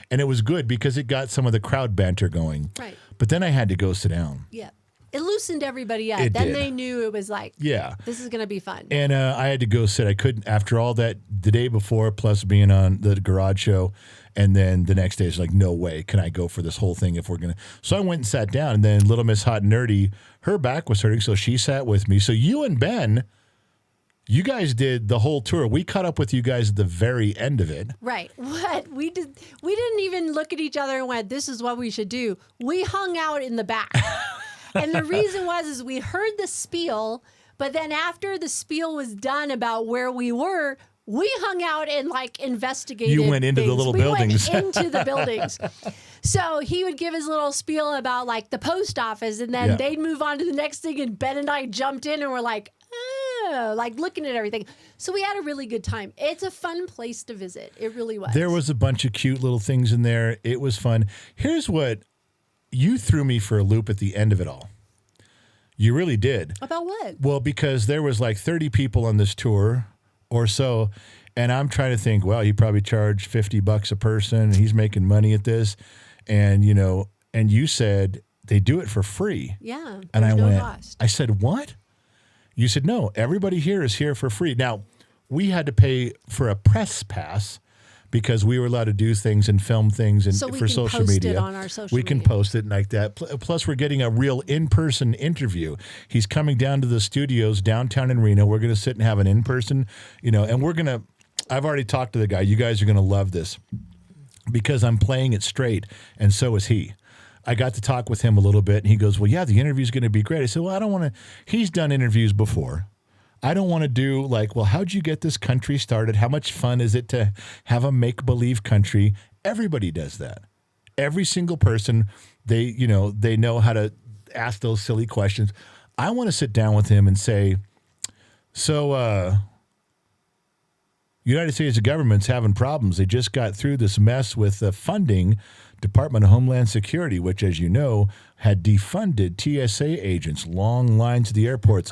And it was good because it got some of the crowd banter going. Right. But then I had to go sit down. Yeah. It loosened everybody up. It then did. they knew it was like, yeah, this is going to be fun. And I had to go sit. I couldn't, after all that, the day before, plus being on the garage show. And then the next day, it's like, no way can I go for this whole thing if we're going to. So I went and sat down. And then Little Miss Hot and Nerdy, her back was hurting. So she sat with me. So you and Ben... You guys did the whole tour. We caught up with you guys at the very end of it. Right. What? We didn't even look at each other and went, this is what we should do. We hung out in the back. And the reason is we heard the spiel, but then after the spiel was done about where we were, we hung out and investigated. You went into things. the little buildings. We went into the buildings. So he would give his little spiel about the post office, and then they'd move on to the next thing, and Ben and I jumped in and were like, looking at everything. So we had a really good time. It's a fun place to visit. It really was. There was a bunch of cute little things in there. It was fun. Here's what you threw me for a loop at the end of it all. You really did. About what? Well, because there was 30 people on this tour or so, and I'm trying to think, well, he probably charged $50 a person, and he's making money at this. And, and you said they do it for free. Yeah. And I went, cost. I said, what? You said, no, everybody here is here for free. Now, we had to pay for a press pass because we were allowed to do things and film things and so we for can social post media. It on our social we can media. post it like that. Plus, we're getting a real in-person interview. He's coming down to the studios downtown in Reno. We're going to sit and have an in-person, and we're going to, I've already talked to the guy. You guys are going to love this because I'm playing it straight, and so is he. I got to talk with him a little bit, and he goes, well, yeah, the interview's going to be great. I said, well, I don't want to. He's done interviews before. I don't want to do like, well, how'd you get this country started? How much fun is it to have a make-believe country? Everybody does that. Every single person, they know how to ask those silly questions. I want to sit down with him and say, so United States government's having problems. They just got through this mess with funding Department of Homeland Security, which, as you know, had defunded TSA agents, long lines at the airports.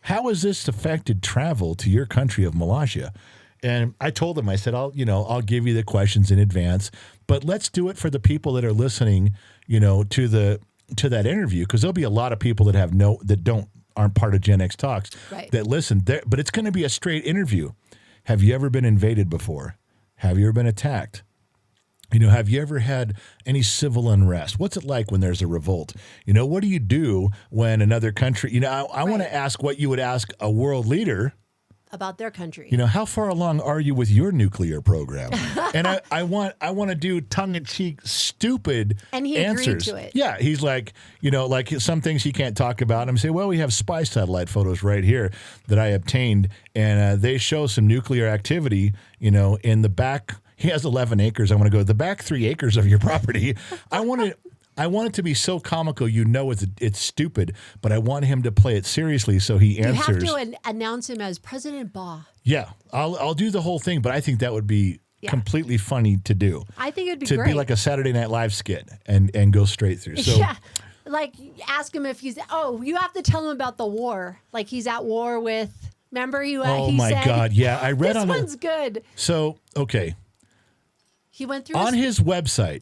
How has this affected travel to your country of Molossia? And I told him, I said, I'll give you the questions in advance, but let's do it for the people that are listening, to that interview, because there'll be a lot of people that aren't part of GenXtalks that listen there, but it's going to be a straight interview. Have you ever been invaded before? Have you ever been attacked? Have you ever had any civil unrest? What's it like when there's a revolt? What do you do when another country, I want to ask what you would ask a world leader about their country. How far along are you with your nuclear program? And I want to do tongue-in-cheek, stupid and he answers. agreed to it. Yeah, he's like, like some things he can't talk about. And I'm saying, well, we have spy satellite photos right here that I obtained, and they show some nuclear activity, in the back. He has 11 acres. I want to go, the back 3 acres of your property. I want it to be so comical, it's stupid, but I want him to play it seriously so he answers. You have to announce him as President Baugh. Yeah, I'll do the whole thing, but I think that would be completely funny to do. I think it'd be great. To be like a Saturday Night Live skit and go straight through. So, yeah, like ask him if you have to tell him about the war. Like he's at war with, remember he my said, God, yeah, I read this on one's good. So, okay. He went through on his website.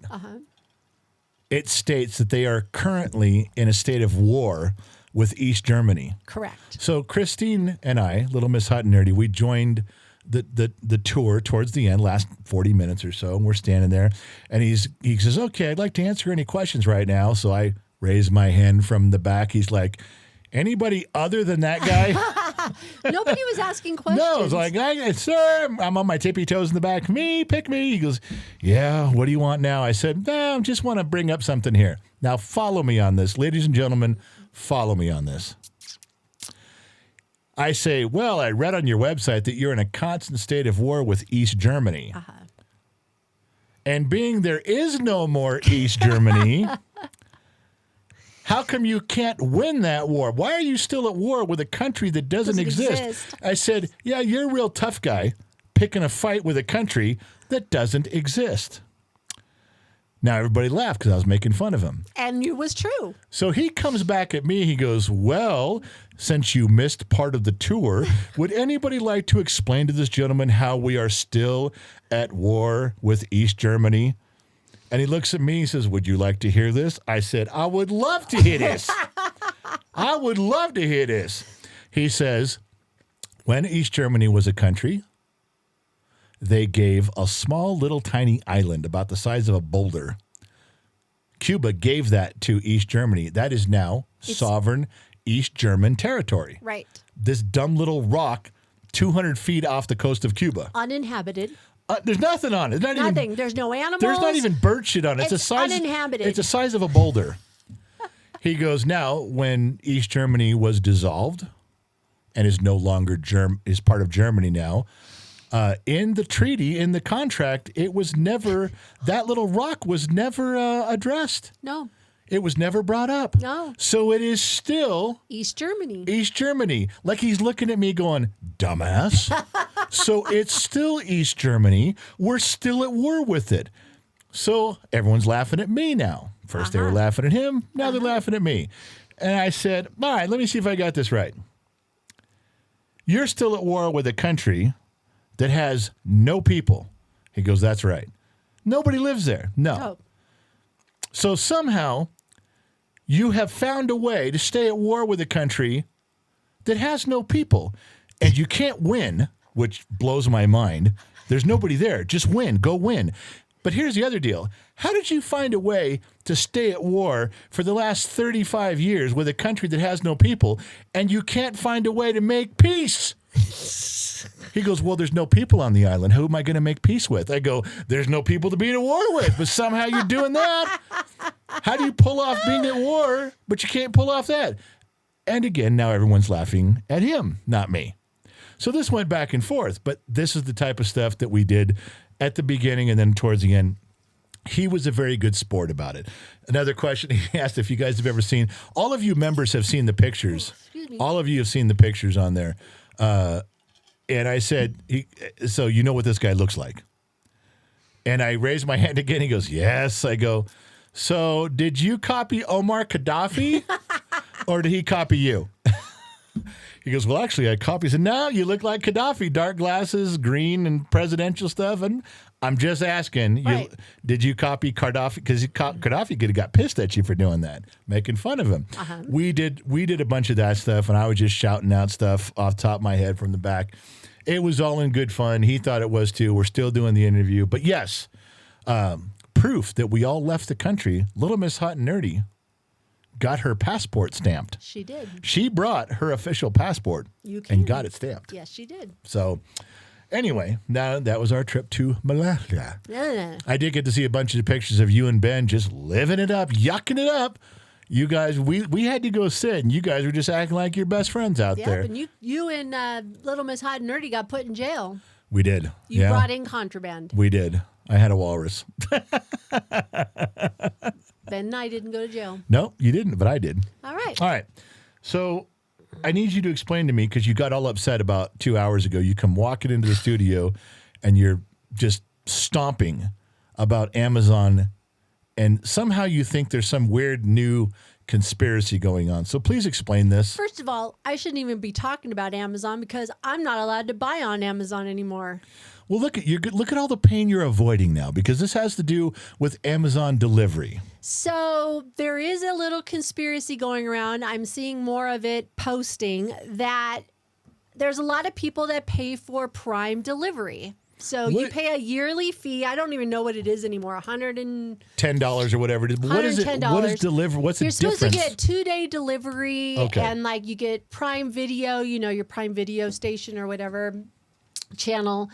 It states that they are currently in a state of war with East Germany. Correct. So Christine and I, Little Miss Hot and Nerdy, we joined the tour towards the end, last 40 minutes or so, and we're standing there. And he says, okay, I'd like to answer any questions right now. So I raise my hand from the back. He's like, anybody other than that guy? Nobody was asking questions. No, it's like, sir, I'm on my tippy toes in the back. Pick me. He goes, yeah, what do you want now? I said, I just want to bring up something here. Now, follow me on this. Ladies and gentlemen, follow me on this. I say, well, I read on your website that you're in a constant state of war with East Germany. And being there is no more East Germany... How come you can't win that war? Why are you still at war with a country that doesn't exist? I said, yeah, you're a real tough guy picking a fight with a country that doesn't exist. Now, everybody laughed because I was making fun of him. And it was true. So he comes back at me. He goes, well, since you missed part of the tour, would anybody like to explain to this gentleman how we are still at war with East Germany? And he looks at me and says, would you like to hear this? I said, I would love to hear this. I would love to hear this. He says, when East Germany was a country, they gave a small little tiny island about the size of a boulder. Cuba gave that to East Germany. That is now sovereign East German territory. Right. This dumb little rock 200 feet off the coast of Cuba. Uninhabited. There's nothing on it. Nothing. There's no animals. There's not even bird shit on it. It's uninhabited. It's the size of a boulder. He goes, now, when East Germany was dissolved and is no longer is part of Germany now, in the treaty, in the contract, it was never, that little rock was never addressed. No. It was never brought up. No. So it is still East Germany. East Germany. Like he's looking at me going, dumbass. So it's still East Germany. We're still at war with it. So everyone's laughing at me now. First they were laughing at him. Now they're laughing at me. And I said, all right, let me see if I got this right. You're still at war with a country that has no people. He goes, that's right. Nobody lives there. No. Oh. So somehow you have found a way to stay at war with a country that has no people. And you can't win, which blows my mind. There's nobody there. Just win. Go win. But here's the other deal. How did you find a way to stay at war for the last 35 years with a country that has no people, and you can't find a way to make peace? He goes, well, there's no people on the island. Who am I going to make peace with? I go, there's no people to be at war with, but somehow you're doing that. How do you pull off being at war, but you can't pull off that? And again, now everyone's laughing at him, not me. So this went back and forth, but this is the type of stuff that we did at the beginning and then towards the end. He was a very good sport about it. Another question he asked if you guys have ever seen, all of you members have seen the pictures. Excuse me. All of you have seen the pictures on there. And I said, so you know what this guy looks like? And I raised my hand again. He goes, yes. I go, so did you copy Omar Gaddafi or did he copy you? He goes, well, actually, I copied. I said, no, you look like Gaddafi, dark glasses, green and presidential stuff. And I'm just asking, Right. did you copy Gaddafi? Because Gaddafi could have got pissed at you for doing that, making fun of him. Uh-huh. We did a bunch of that stuff, and I was just shouting out stuff off the top of my head from the back. It was all in good fun. He thought it was too. We're still doing the interview. But yes, proof that we all left the country. Little Miss Hot and Nerdy got her passport stamped. She did. She brought her official passport and got it stamped. Yes, she did. So anyway, now that was our trip to Molossia. Yeah. I did get to see a bunch of pictures of you and Ben just living it up, yucking it up. You guys, we had to go sit, and you guys were just acting like your best friends out Yep, there. and you and Little Miss Hot and Nerdy got put in jail. We did. You brought in contraband. We did. I had a walrus. Ben and I didn't go to jail. No, you didn't, but I did. All right. All right. So I need you to explain to me, because you got all upset about 2 hours ago. You come walking into the studio and you're just stomping about Amazon, and somehow you think there's some weird new conspiracy going on. So please explain this. First of all, I shouldn't even be talking about Amazon because I'm not allowed to buy on Amazon anymore. Well, look at all the pain you're avoiding now, because this has to do with Amazon delivery. So there is a little conspiracy going around. I'm seeing more of it posting that there's a lot of people that pay for Prime delivery. So you What? pay a yearly fee. I don't even know what it is anymore. $110 $10 or whatever it is. But what is it? What is deliver? What's the You're difference? supposed to get 2-day delivery, Okay. and like you get Prime Video, your Prime Video station or whatever channel.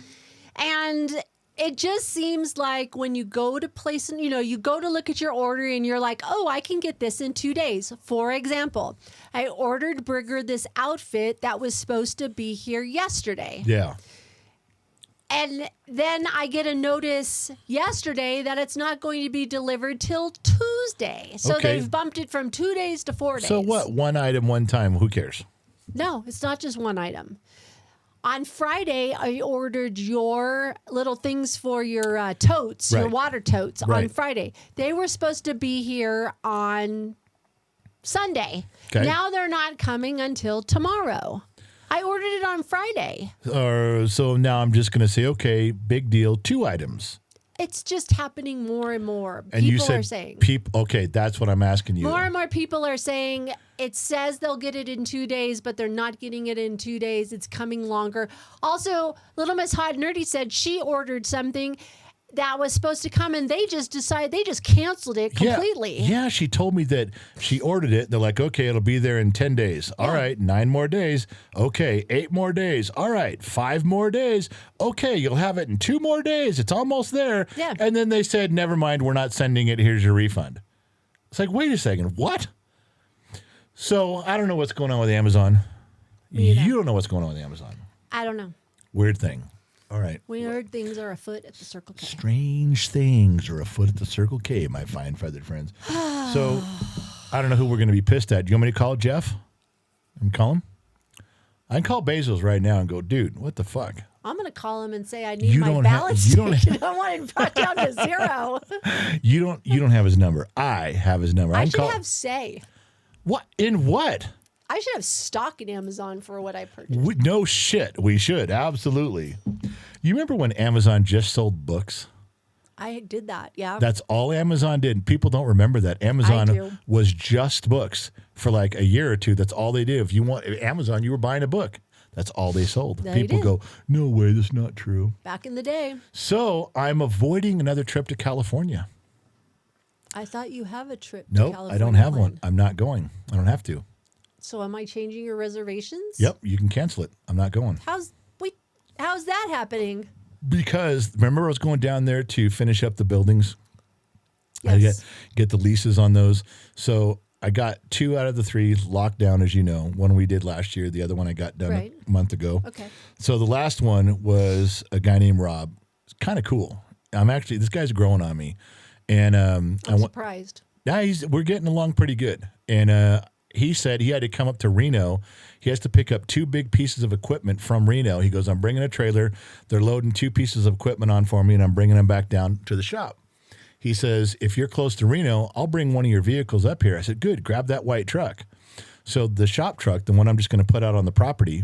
And it just seems like when you go to place, you go to look at your order and you're like, oh, I can get this in 2 days. For example, I ordered Brigger this outfit that was supposed to be here yesterday. Yeah. And then I get a notice yesterday that it's not going to be delivered till Tuesday. So Okay. they've bumped it from 2 days to 4 days. So what? One item, one time. Who cares? No, it's not just one item. On Friday, I ordered your little things for your totes, your Right. water totes on Right. Friday. They were supposed to be here on Sunday. Okay. Now they're not coming until tomorrow. I ordered it on Friday. So now I'm just going to say, okay, big deal. 2 items. It's just happening more and more. And you People said are saying. Okay, that's what I'm asking you. More and more people are saying it says they'll get it in 2 days, but they're not getting it in 2 days. It's coming longer. Also, Little Miss Hot and Nerdy said she ordered something that was supposed to come, and they just canceled it completely. Yeah, she told me that she ordered it. They're like, okay, it'll be there in 10 days. All right, 9 more days. Okay, 8 more days. All right, 5 more days. Okay, you'll have it in 2 more days. It's almost there. Yeah. And then they said, never mind, we're not sending it. Here's your refund. It's like, wait a second, what? So I don't know what's going on with Amazon. Me either. You don't know what's going on with Amazon. I don't know. Weird thing. All right. Weird things are afoot at the Circle K. Strange things are afoot at the Circle K, my fine feathered friends. So I don't know who we're going to be pissed at. Do you want me to call Jeff? And call him? I can call Bezos right now and go, dude, what the fuck? I'm going to call him and say I need You my don't have- balance you don't taken. I want it brought down to 0. You don't have his number. I have his number. I can should call. have say. What? In what? I should have stock in Amazon for what I purchased. No shit. We should. Absolutely. You remember when Amazon just sold books? I did that, yeah. That's all Amazon did. People don't remember that. I Amazon do. was just books for like a year or two. That's all they did. If you want Amazon, you were buying a book. That's all they sold. They People did. go, no way, that's not true. Back in the day. So I'm avoiding another trip to California. I thought you have a trip to Nope, California. I don't have one. When? I'm not going. I don't have to. So am I changing your reservations? Yep, you can cancel it. I'm not going. How's that happening? Because remember I was going down there to finish up the buildings Yes. I get the leases on those. So I got 2 out of the 3 locked down, as you know. One we did last year. The other one I got done Right. a month ago. Okay. So the last one was a guy named Rob. It's kind of cool. This guy's growing on me. And I'm surprised. yeah, we're getting along pretty good. And he said he had to come up to Reno. He has to pick up 2 big pieces of equipment from Reno. He goes, I'm bringing a trailer. They're loading 2 pieces of equipment on for me, and I'm bringing them back down to the shop. He says, if you're close to Reno, I'll bring one of your vehicles up here. I said, good, grab that white truck. So the shop truck, the one I'm just going to put out on the property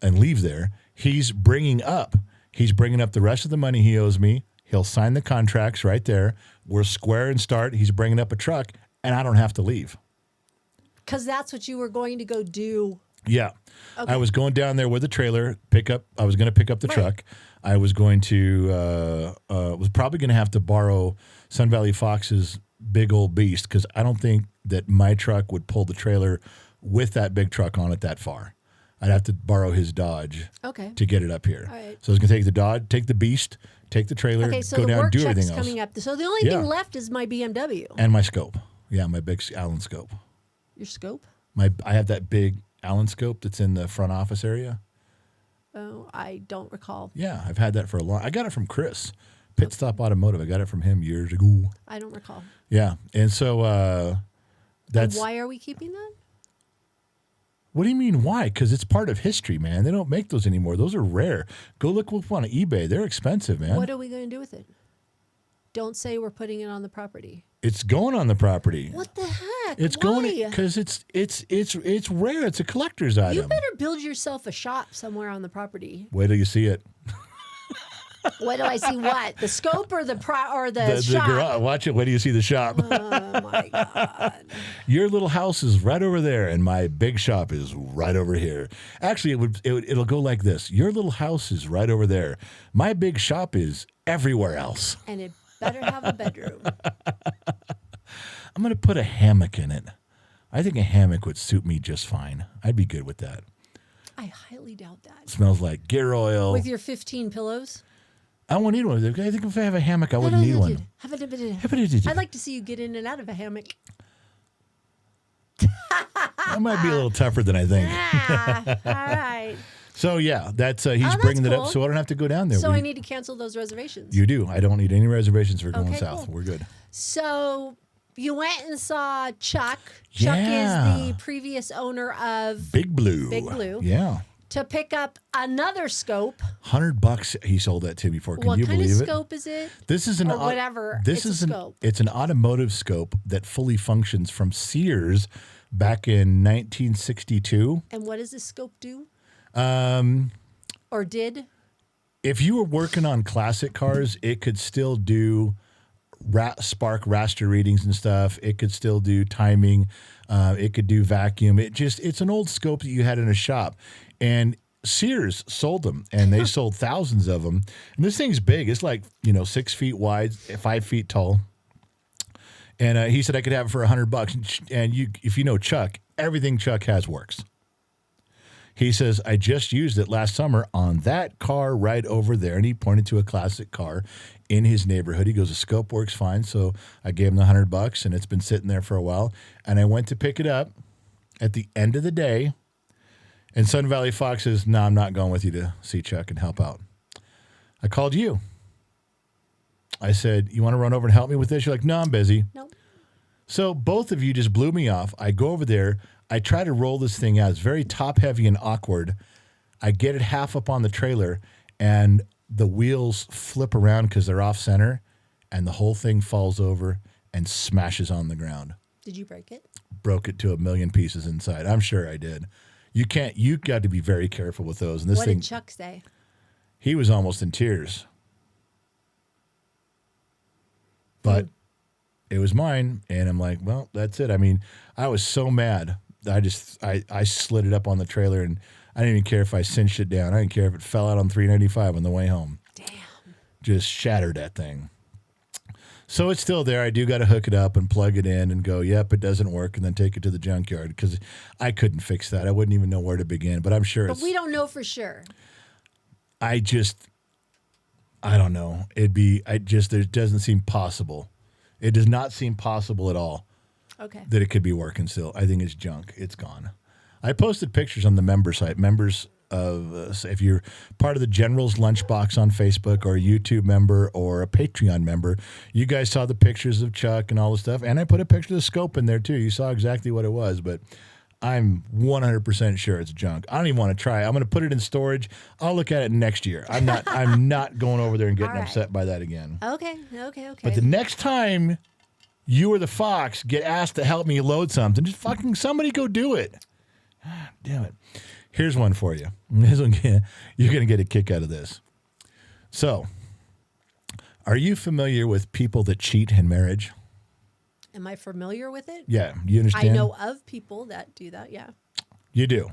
and leave there, he's bringing up the rest of the money he owes me. He'll sign the contracts right there. We're square and start. He's bringing up a truck, and I don't have to leave. Because that's what you were going to go do. Yeah. Okay. I was going down there with a trailer, I was going to pick up the truck. I was going to, was probably going to have to borrow Sun Valley Fox's big old beast because I don't think that my truck would pull the trailer with that big truck on it that far. I'd have to borrow his Dodge to get it up here. All right. So I was going to take the Dodge, take the beast, take the trailer, Okay, so go the down work and do truck's everything else. coming up. So the only thing left is my BMW. And my scope. Yeah, my big Allen scope. Your scope? I have that big Allen scope that's in the front office area. Oh, I don't recall. Yeah, I've had that for a long. I got it from Chris, Pit Stop Automotive. I got it from him years ago. I don't recall. Yeah, and so that's. And why are we keeping that? What do you mean why? Because it's part of history, man. They don't make those anymore. Those are rare. Go look up on eBay. They're expensive, man. What are we going to do with it? Don't say we're putting it on the property. It's going on the property. What the heck? It's Why? going because it's rare. It's a collector's item. You better build yourself a shop somewhere on the property. Wait till you see it. What do I see? What, the scope or the The shop? garage. Watch it. Wait till you see the shop. Oh my God! Your little house is right over there, and my big shop is right over here. Actually, it'll go like this: your little house is right over there. My big shop is everywhere else. And it better have a bedroom. I'm going to put a hammock in it. I think a hammock would suit me just fine. I'd be good with that. I highly doubt that. Smells like gear oil. With your 15 pillows? I won't need one. I think if I have a hammock, I wouldn't need one. I'd like to see you get in and out of a hammock. That might be a little tougher than I think. All right. So, yeah, that's he's that's bringing it cool. up, so I don't have to go down there. So I need to cancel those reservations. You do. I don't need any reservations for going Okay, south. cool. We're good. So you went and saw Chuck. Yeah. Chuck is the previous owner of Big Blue. Big Blue. Yeah. To pick up another scope. $100 he sold that to me for. Can What you kind believe of it? scope is it? This is an Or whatever. This It's is a scope. It's an automotive scope that fully functions from Sears back in 1962. And what does this scope do? Or did? If you were working on classic cars, it could still do spark raster readings and stuff. It could still do timing. It could do vacuum. It's an old scope that you had in a shop. And Sears sold them, and they sold thousands of them. And this thing's big. It's like, 6 feet wide, 5 feet tall. And he said I could have it for $100. And if you know Chuck, everything Chuck has works. He says, I just used it last summer on that car right over there. And he pointed to a classic car in his neighborhood. He goes, the scope works fine. So I gave him the $100, and it's been sitting there for a while. And I went to pick it up at the end of the day. And Sun Valley Fox says, no, I'm not going with you to see Chuck and help out. I called you. I said, you want to run over and help me with this? You're like, no, I'm busy. Nope. So both of you just blew me off. I go over there. I try to roll this thing out. It's very top heavy and awkward. I get it half up on the trailer, and the wheels flip around because they're off center, and the whole thing falls over and smashes on the ground. Did you break it? Broke it to 1,000,000 pieces inside. I'm sure I did. You got to be very careful with those. And this What thing, did Chuck say? he was almost in tears. But it was mine, and I'm like, well, that's it. I mean, I was so mad. I slid it up on the trailer, and I didn't even care if I cinched it down. I didn't care if it fell out on 395 on the way home. Damn. Just shattered that thing. So it's still there. I do got to hook it up and plug it in and go, yep, it doesn't work, and then take it to the junkyard because I couldn't fix that. I wouldn't even know where to begin, but I'm sure But we don't know for sure. I don't know. There doesn't seem possible. It does not seem possible at all Okay. that it could be working still. I think it's junk. It's gone. I posted pictures on the member site. Members of, if you're part of the General's Lunchbox on Facebook or a YouTube member or a Patreon member, you guys saw the pictures of Chuck and all the stuff. And I put a picture of the scope in there too. You saw exactly what it was, but I'm 100% sure it's junk. I don't even want to try. I'm going to put it in storage. I'll look at it next year. I'm not going over there and getting All right. upset by that again. Okay. But the next time you or the Fox get asked to help me load something, just fucking somebody go do it. Ah, damn it. Here's one for you. This one, you're going to get a kick out of this. So, are you familiar with people that cheat in marriage? Am I familiar with it? Yeah, you understand? I know of people that do that. Yeah. You do.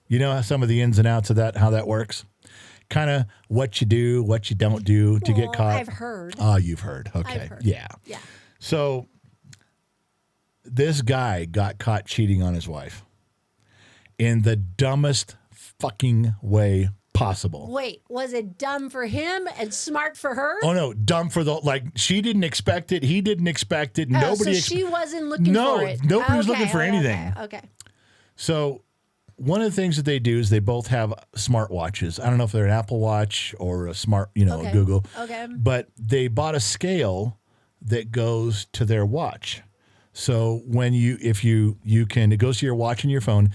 You know some of the ins and outs of that, how that works? Kind of what you do, what you don't do to get caught. I've heard. Oh, you've heard. Okay. I've heard. Yeah. Yeah. So this guy got caught cheating on his wife in the dumbest fucking way possible. Wait, was it dumb for him and smart for her? Oh no, dumb for the, like, she didn't expect it, he didn't expect it, Oh, nobody so she wasn't looking No, for it. nobody was looking for anything. Okay. So one of the things that they do is they both have smart watches. I don't know if they're an Apple Watch or a smart, Okay. Google. Okay. But they bought a scale that goes to their watch. So when it goes to your watch and your phone.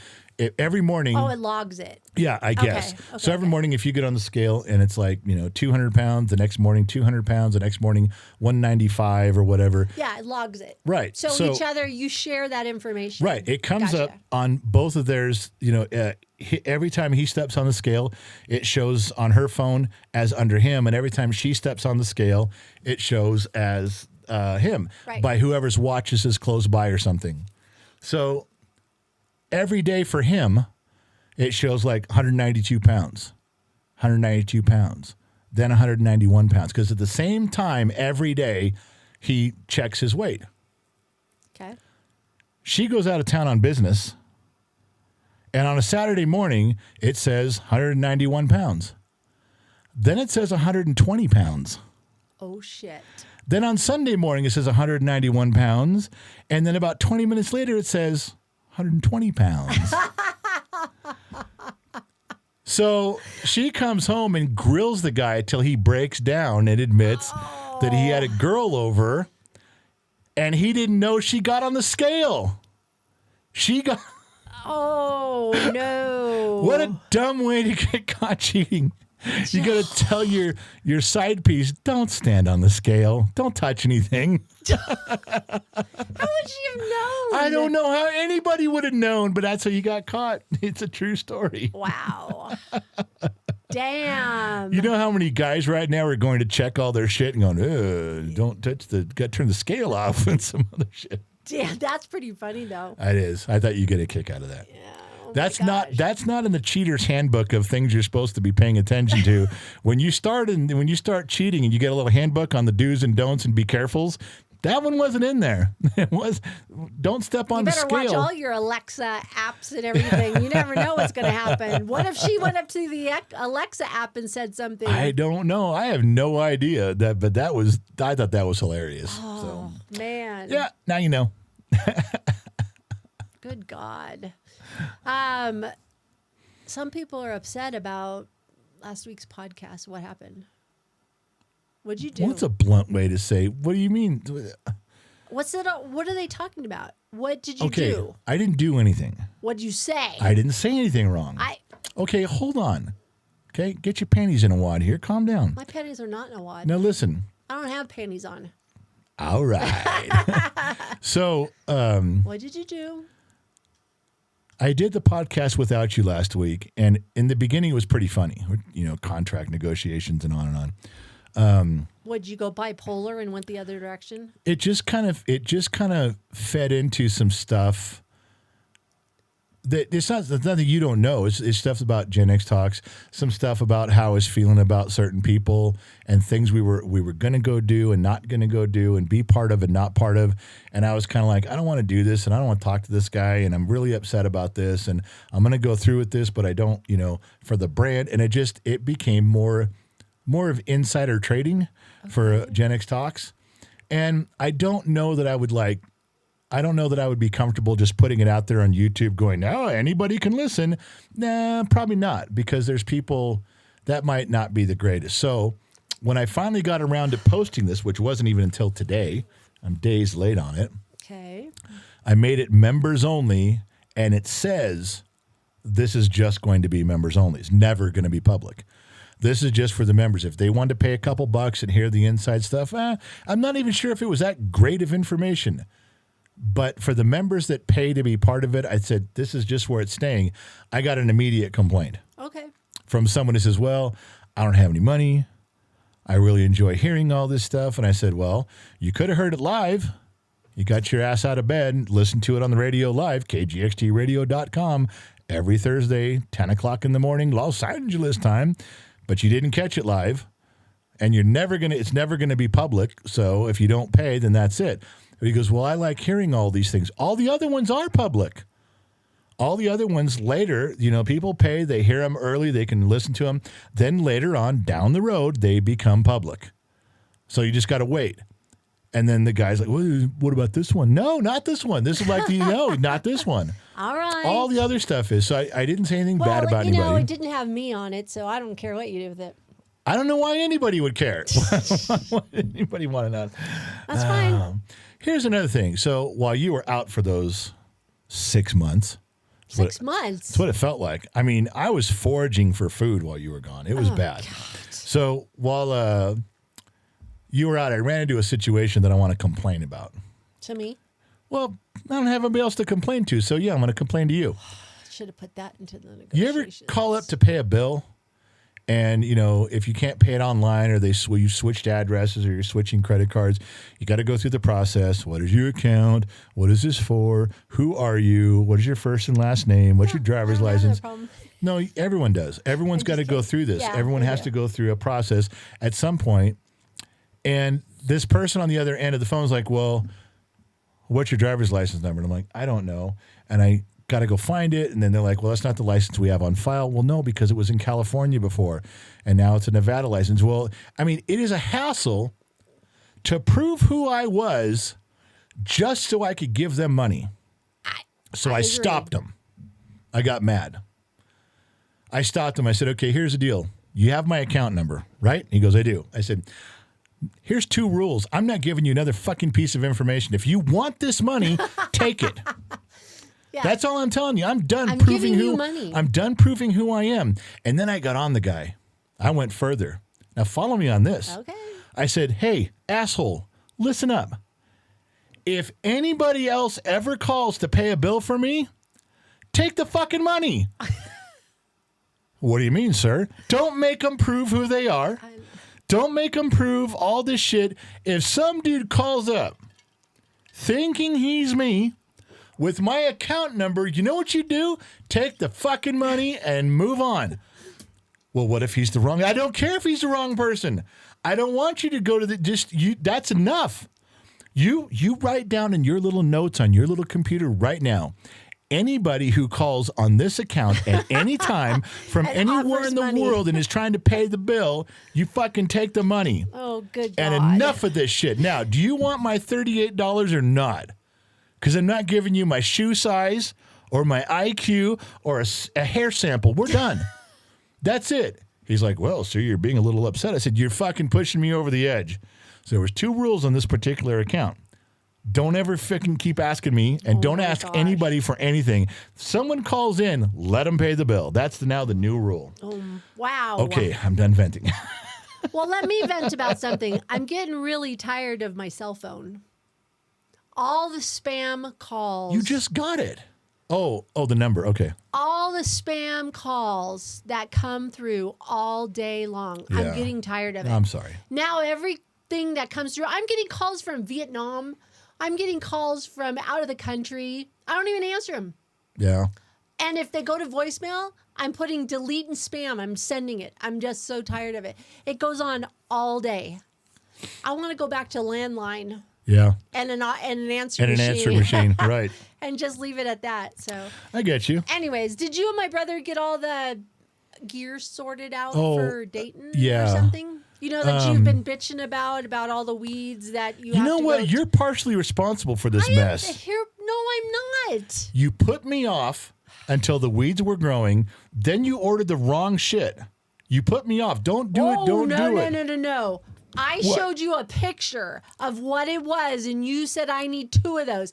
Every morning. Oh, it logs it. Yeah, I guess. Okay, So every morning, if you get on the scale and it's like, 200 pounds, the next morning 200 pounds, the next morning 195 or whatever. Yeah, it logs it. Right. So each other, you share that information. Right. It comes up Gotcha. on both of theirs. Every time he steps on the scale, it shows on her phone as under him. And every time she steps on the scale, it shows as him Right. by whoever's watches is close by or something. So every day for him, it shows like 192 pounds, then 191 pounds. Because at the same time, every day, he checks his weight. Okay. She goes out of town on business, and on a Saturday morning, it says 191 pounds. Then it says 120 pounds. Oh, shit. Then on Sunday morning, it says 191 pounds. And then about 20 minutes later, it says 120 pounds. So she comes home and grills the guy till he breaks down and admits that he had a girl over and he didn't know she got on the scale. She got... Oh, no. What a dumb way to get caught cheating. You got to tell your side piece, don't stand on the scale. Don't touch anything. How would she have known? I don't know how anybody would have known, but that's how you got caught. It's a true story. Wow. Damn. You know how many guys right now are going to check all their shit and going, don't touch got to turn the scale off and some other shit. Damn, that's pretty funny, though. It is. I thought you'd get a kick out of that. Yeah. Oh That's my not gosh. in the cheater's handbook of things you're supposed to be paying attention to. when you start cheating and you get a little handbook on the do's and don'ts and be carefuls, that one wasn't in there. It was don't step on You the better scale. watch all your Alexa apps and everything. You never know what's going to happen. What if she went up to the Alexa app and said something? I don't know. I have no idea I thought that was hilarious. Oh, man. Yeah, now you know. Good God. Some people are upset about last week's podcast. What happened? What'd you do? What's a blunt way to say? What do you mean? What are they talking about? What did you Okay, do? I didn't do anything. What'd you say? I didn't say anything wrong. Okay, hold on. Okay, get your panties in a wad here. Calm down. My panties are not in a wad. Now listen. I don't have panties on. All right. So, What did you do? I did the podcast without you last week, and in the beginning it was pretty funny. Contract negotiations and on and on. Would you go bipolar and went the other direction? It just kind of fed into some stuff that it's nothing you don't know. It's stuff about GenXtalks, some stuff about how I was feeling about certain people and things we were going to go do and not going to go do and be part of and not part of. And I was kind of like, I don't want to do this and I don't want to talk to this guy and I'm really upset about this and I'm going to go through with this, but I don't, for the brand. And it became more of insider trading for GenXtalks. And I don't know that I would be comfortable just putting it out there on YouTube going, no, anybody can listen. Nah, probably not, because there's people that might not be the greatest. So when I finally got around to posting this, which wasn't even until today, I'm days late on it. Okay. I made it members only, and it says this is just going to be members only. It's never going to be public. This is just for the members. If they want to pay a couple bucks and hear the inside stuff, I'm not even sure if it was that great of information. But for the members that pay to be part of it, I said, this is just where it's staying. I got an immediate complaint. Okay. From someone who says, well, I don't have any money. I really enjoy hearing all this stuff. And I said, well, you could have heard it live. You got your ass out of bed and listened to it on the radio live, kgxtradio.com, every Thursday, 10 o'clock in the morning, Los Angeles time. But you didn't catch it live. And it's never going to be public. So if you don't pay, then that's it. But he goes, well, I like hearing all these things. All the other ones are public. All the other ones later, people pay, they hear them early, they can listen to them. Then later on, down the road, they become public. So you just got to wait. And then the guy's like, well, what about this one? No, not this one. This is like, not this one. All right. All the other stuff is. So I didn't say anything bad about anybody. It didn't have me on it, so I don't care what you do with it. I don't know why anybody would care. Why would anybody want to know? That's fine. Here's another thing. So while you were out for those 6 months. 6 months? That's what it felt like. I mean, I was foraging for food while you were gone. It was bad. God. So while you were out, I ran into a situation that I want to complain about. To me? Well, I don't have anybody else to complain to, so yeah, I'm going to complain to you. Should have put that into the negotiations. You ever call up to pay a bill, and if you can't pay it online, or you switched addresses, or you're switching credit cards, you got to go through the process. What is your account? What is this for? Who are you? What is your first and last name? What's your driver's license? No, everyone does. Everyone's got to go through this. Yeah, Everyone has to go through a process at some point. And this person on the other end of the phone is like, well, what's your driver's license number? And I'm like, I don't know. And I got to go find it. And then they're like, well, that's not the license we have on file. Well, no, because it was in California before. And now it's a Nevada license. Well, I mean, it is a hassle to prove who I was just so I could give them money. So I stopped them. I got mad. I stopped him. I said, okay, here's the deal. You have my account number, right? He goes, I do. I said, here's 2 rules. I'm not giving you another fucking piece of information. If you want this money, take it. Yeah. That's all I'm telling you. I'm done proving who I am. And then I got on the guy. I went further. Now follow me on this. Okay. I said, hey, asshole, listen up. If anybody else ever calls to pay a bill for me, take the fucking money. What do you mean, sir? Don't make them prove who they are. Don't make them prove all this shit. If some dude calls up thinking he's me with my account number, you know what you do? Take the fucking money and move on. Well, what if he's the wrong? I don't care if he's the wrong person. I don't want you to go to that's enough. You write down in your little notes on your little computer right now. Anybody who calls on this account at any time from anywhere in the world and is trying to pay the bill, you fucking take the money. Oh, good God. And enough of this shit. Now, do you want my $38 or not? Because I'm not giving you my shoe size or my IQ or a hair sample. We're done. That's it. He's like, well, sir, you're being a little upset. I said, you're fucking pushing me over the edge. So there was 2 rules on this particular account. Don't ever fucking keep asking me, and don't ask anybody for anything. Someone calls in, let them pay the bill. That's now the new rule. Wow. Okay, I'm done venting. Well, let me vent about something. I'm getting really tired of my cell phone. All the spam calls. You just got it. Oh, the number. Okay. All the spam calls that come through all day long. Yeah. I'm getting tired of it. I'm sorry. Now everything that comes through, I'm getting calls from Vietnam. I'm getting calls from out of the country. I don't even answer them. Yeah. And if they go to voicemail, I'm putting delete and spam. I'm sending it. I'm just so tired of it. It goes on all day. I want to go back to landline. Yeah. And an answer machine. And an answer machine, right. And just leave it at that. So I get you. Anyways, did you and my brother get all the gear sorted out for Dayton or something? You know that you've been bitching about all the weeds that you. You know what? You're partially responsible for this mess. No, I'm not. You put me off until the weeds were growing. Then you ordered the wrong shit. You put me off. Don't do it. Don't do it. No. I showed you a picture of what it was, and you said I need 2 of those.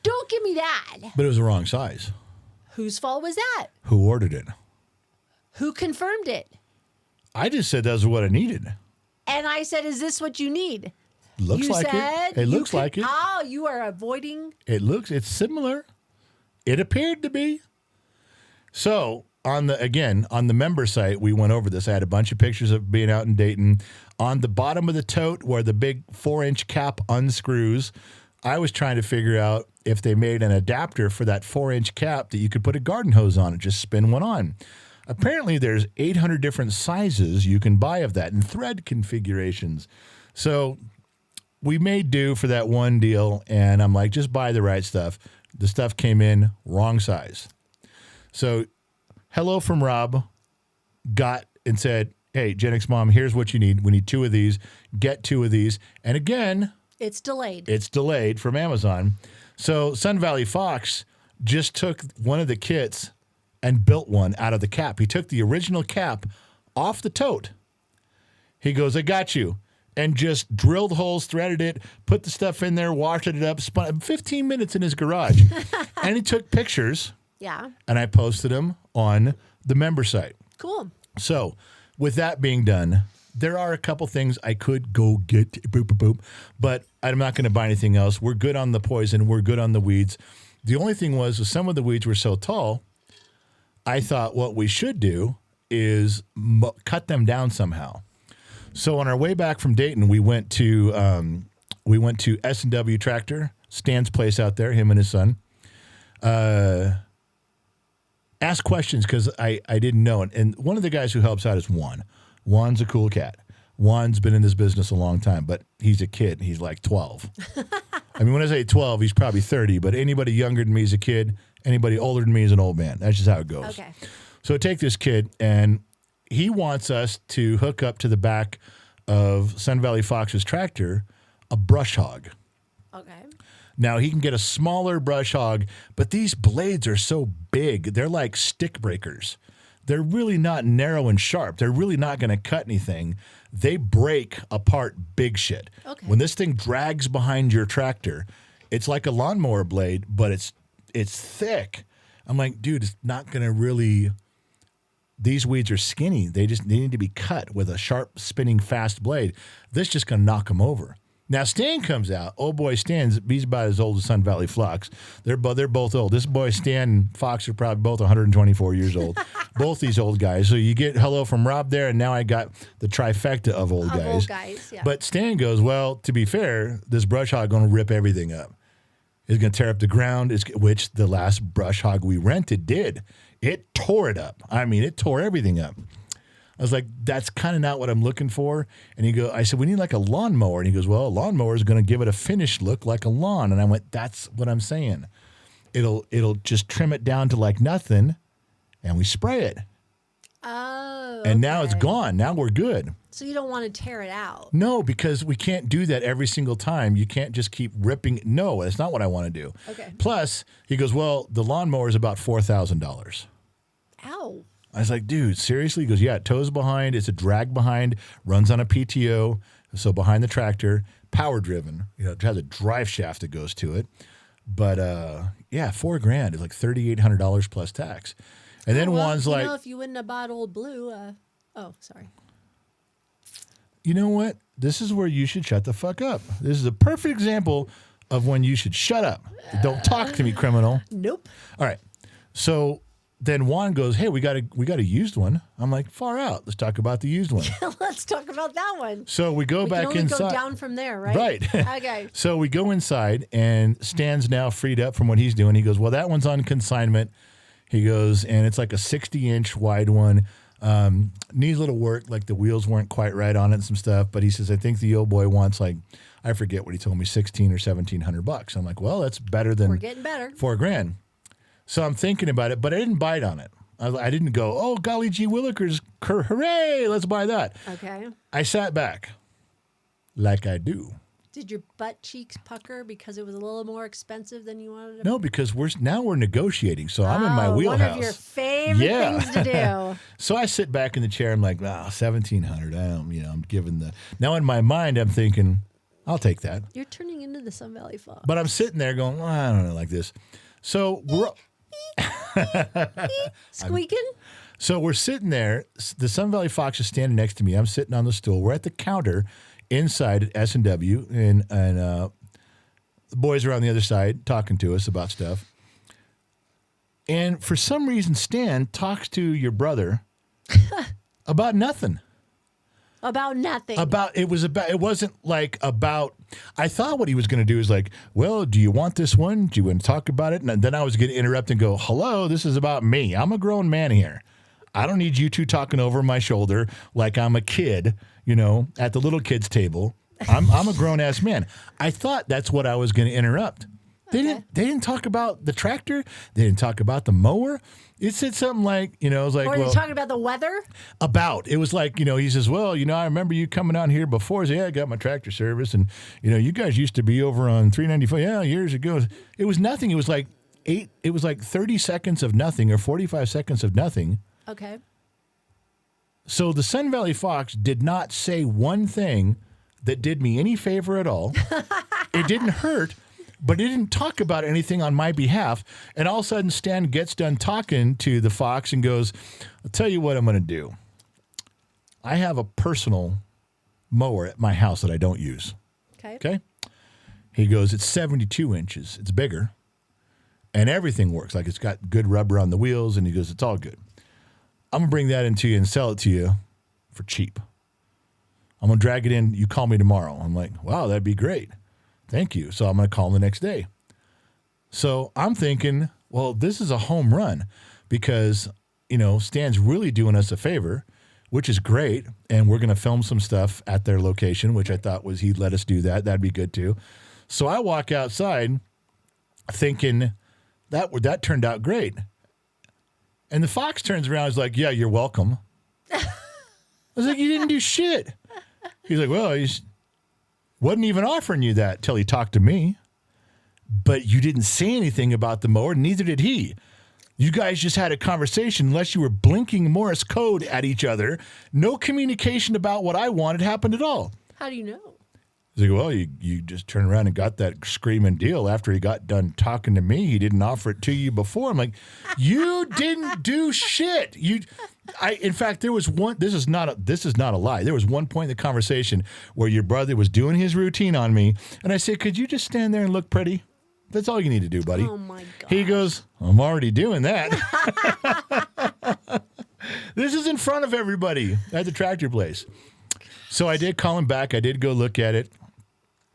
Don't give me that. But it was the wrong size. Whose fault was that? Who ordered it? Who confirmed it? I just said that's what I needed. And I said, is this what you need? Looks like it. It looks like it. Oh, you are avoiding. It's similar. It appeared to be. So on the member site, we went over this. I had a bunch of pictures of being out in Dayton. On the bottom of the tote where the big 4-inch cap unscrews, I was trying to figure out if they made an adapter for that 4-inch cap that you could put a garden hose on and just spin one on. Apparently, there's 800 different sizes you can buy of that and thread configurations. So we made do for that one deal, and I'm like, just buy the right stuff. The stuff came in wrong size. So hello from Rob got and said, hey, GenXMom, here's what you need. We need 2 of these. Get 2 of these. And again, it's delayed. It's delayed from Amazon. So Sun Valley Fox just took one of the kits and built one out of the cap. He took the original cap off the tote. He goes, I got you. And just drilled holes, threaded it, put the stuff in there, washed it up, spun 15 minutes in his garage. And he took pictures. Yeah. And I posted them on the member site. Cool. So with that being done, there are a couple things I could go get, boop, boop, boop, but I'm not going to buy anything else. We're good on the poison. We're good on the weeds. The only thing was some of the weeds were so tall, I thought what we should do is cut them down somehow. So on our way back from Dayton, we went to S&W Tractor, Stan's place out there, him and his son. Ask questions because I didn't know. And one of the guys who helps out is Juan. Juan's a cool cat. Juan's been in this business a long time, but he's a kid. He's like 12. I mean, when I say 12, he's probably 30, but anybody younger than me is a kid. Anybody older than me is an old man. That's just how it goes. Okay. So take this kid, and he wants us to hook up to the back of Sun Valley Fox's tractor a brush hog. Okay. Now, he can get a smaller brush hog, but these blades are so big, they're like stick breakers. They're really not narrow and sharp. They're really not going to cut anything. They break apart big shit. Okay. When this thing drags behind your tractor, it's like a lawnmower blade, but it's thick. I'm like, dude, it's not going to really... These weeds are skinny. They need to be cut with a sharp, spinning, fast blade. This is just going to knock them over. Now, Stan comes out. Old boy Stan's, he's about as old as Sun Valley Fox. They're both old. This boy Stan and Fox are probably both 124 years old. Both these old guys. So you get hello from Rob there, and now I got the trifecta of old guys. Old guys, yeah. But Stan goes, well, to be fair, this brush hog going to rip everything up. It's going to tear up the ground, which the last brush hog we rented did. It tore it up. I mean, it tore everything up. I was like, that's kind of not what I'm looking for. And I said, we need like a lawnmower. And he goes, well, a lawnmower is going to give it a finished look like a lawn. And I went, that's what I'm saying. It'll just trim it down to like nothing, and we spray it. Oh, and now it's gone. Now we're good. So you don't want to tear it out? No, because we can't do that every single time. You can't just keep ripping. No, that's not what I want to do. Okay. Plus, he goes, well, the lawnmower is about $4,000. Ow. I was like, dude, seriously? He goes, yeah, it tows behind. It's a drag behind, runs on a PTO, so behind the tractor, power driven. You know, it has a drive shaft that goes to it. But, yeah, $4,000 is like $3,800 plus tax. And then Juan's like, if you wouldn't have bought Old Blue, oh, sorry. You know what? This is where you should shut the fuck up. This is a perfect example of when you should shut up. Don't talk to me, criminal. Nope. All right. So then Juan goes, hey, we got a used one. I'm like, far out. Let's talk about the used one. Let's talk about that one. So we go back inside. We can only go down from there, right? Right. Okay. So we go inside, and Stan's now freed up from what he's doing. He goes, well, that one's on consignment. He goes, and it's like a 60-inch wide one. Needs a little work, like the wheels weren't quite right on it and some stuff. But he says, I think the old boy wants like, I forget what he told me, $1,600 or $1,700. I'm like, well, that's better than We're getting better. $4,000. So I'm thinking about it, but I didn't bite on it. I didn't go, oh, golly gee willikers, hooray, let's buy that. Okay. I sat back like I do. Did your butt cheeks pucker because it was a little more expensive than you wanted to? No, because we're negotiating, so I'm in my wheelhouse. One of your favorite things to do. So I sit back in the chair. I'm like, $1,700. I'm giving the. Now in my mind, I'm thinking, I'll take that. You're turning into the Sun Valley Fox. But I'm sitting there going, well, I don't know, like this. So we're squeaking. So we're sitting there. The Sun Valley Fox is standing next to me. I'm sitting on the stool. We're at the counter inside at S&W, and the boys are on the other side talking to us about stuff. And for some reason, Stan talks to your brother about nothing. About nothing. It wasn't like about, I thought what he was going to do is like, well, do you want this one? Do you want to talk about it? And then I was going to interrupt and go, hello, this is about me. I'm a grown man here. I don't need you two talking over my shoulder like I'm a kid, at the little kids table. I'm a grown ass man. I thought that's what I was going to interrupt. They didn't talk about the tractor. They didn't talk about the mower. It said something like, it was like, or they talking about the weather? It was like, he says, well, I remember you coming out here before. I said, yeah, I got my tractor service. And, you guys used to be over on 395. Yeah, years ago. It was nothing. It was like 30 seconds of nothing or 45 seconds of nothing. Okay. So the Sun Valley Fox did not say one thing that did me any favor at all. It didn't hurt, but it didn't talk about anything on my behalf. And all of a sudden, Stan gets done talking to the Fox and goes, I'll tell you what I'm going to do. I have a personal mower at my house that I don't use. Okay? He goes, it's 72 inches. It's bigger. And everything works. Like it's got good rubber on the wheels. And he goes, it's all good. I'm going to bring that into you and sell it to you for cheap. I'm going to drag it in. You call me tomorrow. I'm like, wow, that'd be great. Thank you. So I'm going to call him the next day. So I'm thinking, well, this is a home run because, Stan's really doing us a favor, which is great. And we're going to film some stuff at their location, which I thought was he'd let us do that. That'd be good too. So I walk outside thinking that turned out great. And the Fox turns around and is like, yeah, you're welcome. I was like, you didn't do shit. He's like, well, he wasn't even offering you that till he talked to me. But you didn't say anything about the mower, neither did he. You guys just had a conversation unless you were blinking Morse code at each other. No communication about what I wanted happened at all. How do you know? He's like, well, you just turned around and got that screaming deal after he got done talking to me. He didn't offer it to you before. I'm like, you didn't do shit. In fact, there was one. This is not a lie. There was one point in the conversation where your brother was doing his routine on me, and I said, could you just stand there and look pretty? That's all you need to do, buddy. Oh my God. He goes, I'm already doing that. This is in front of everybody at the tractor place. So I did call him back. I did go look at it.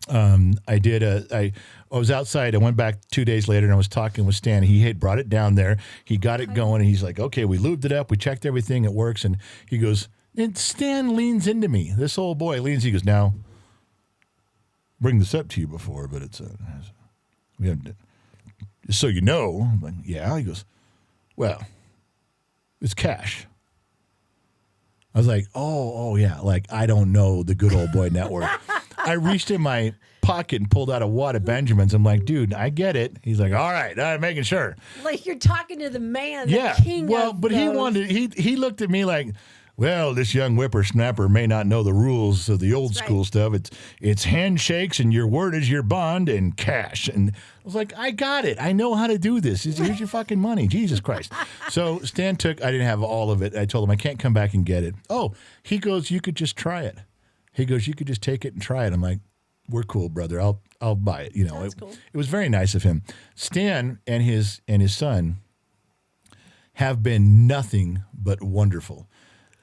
I was outside. I went back 2 days later and I was talking with Stan. He had brought it down there. He got it going and he's like, okay, we lubed it up. We checked everything. It works. And he goes, and Stan leans into me. This old boy leans. He goes, now, bring this up to you before, but we haven't, so you know. I'm like, yeah. He goes, well, it's cash. I was like, oh yeah. Like, I don't know the good old boy network. I reached in my pocket and pulled out a wad of Benjamins. I'm like, dude, I get it. He's like, all right, I'm making sure. Like you're talking to the man, the king of but those. he looked at me like, well, this young whippersnapper may not know the rules of the old school stuff. It's handshakes and your word is your bond and cash. And I was like, I got it. I know how to do this. Here's your fucking money. Jesus Christ. So Stan I didn't have all of it. I told him I can't come back and get it. Oh, he goes, you could just try it. He goes, you could just take it and try it. I'm like, we're cool, brother. I'll buy it. That's cool. It was very nice of him. Stan and his son have been nothing but wonderful.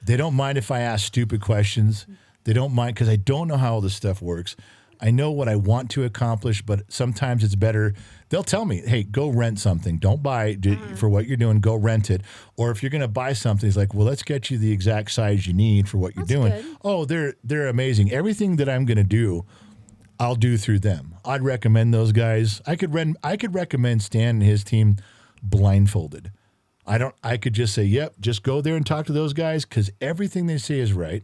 They don't mind if I ask stupid questions. They don't mind because I don't know how all this stuff works. I know what I want to accomplish, but sometimes it's better. They'll tell me, hey, go rent something. Don't buy for what you're doing. Go rent it. Or if you're going to buy something, it's like, well, let's get you the exact size you need for what you're doing. Good. Oh, they're amazing. Everything that I'm going to do, I'll do through them. I'd recommend those guys. I could recommend Stan and his team blindfolded. I could just say, yep, just go there and talk to those guys because everything they say is right.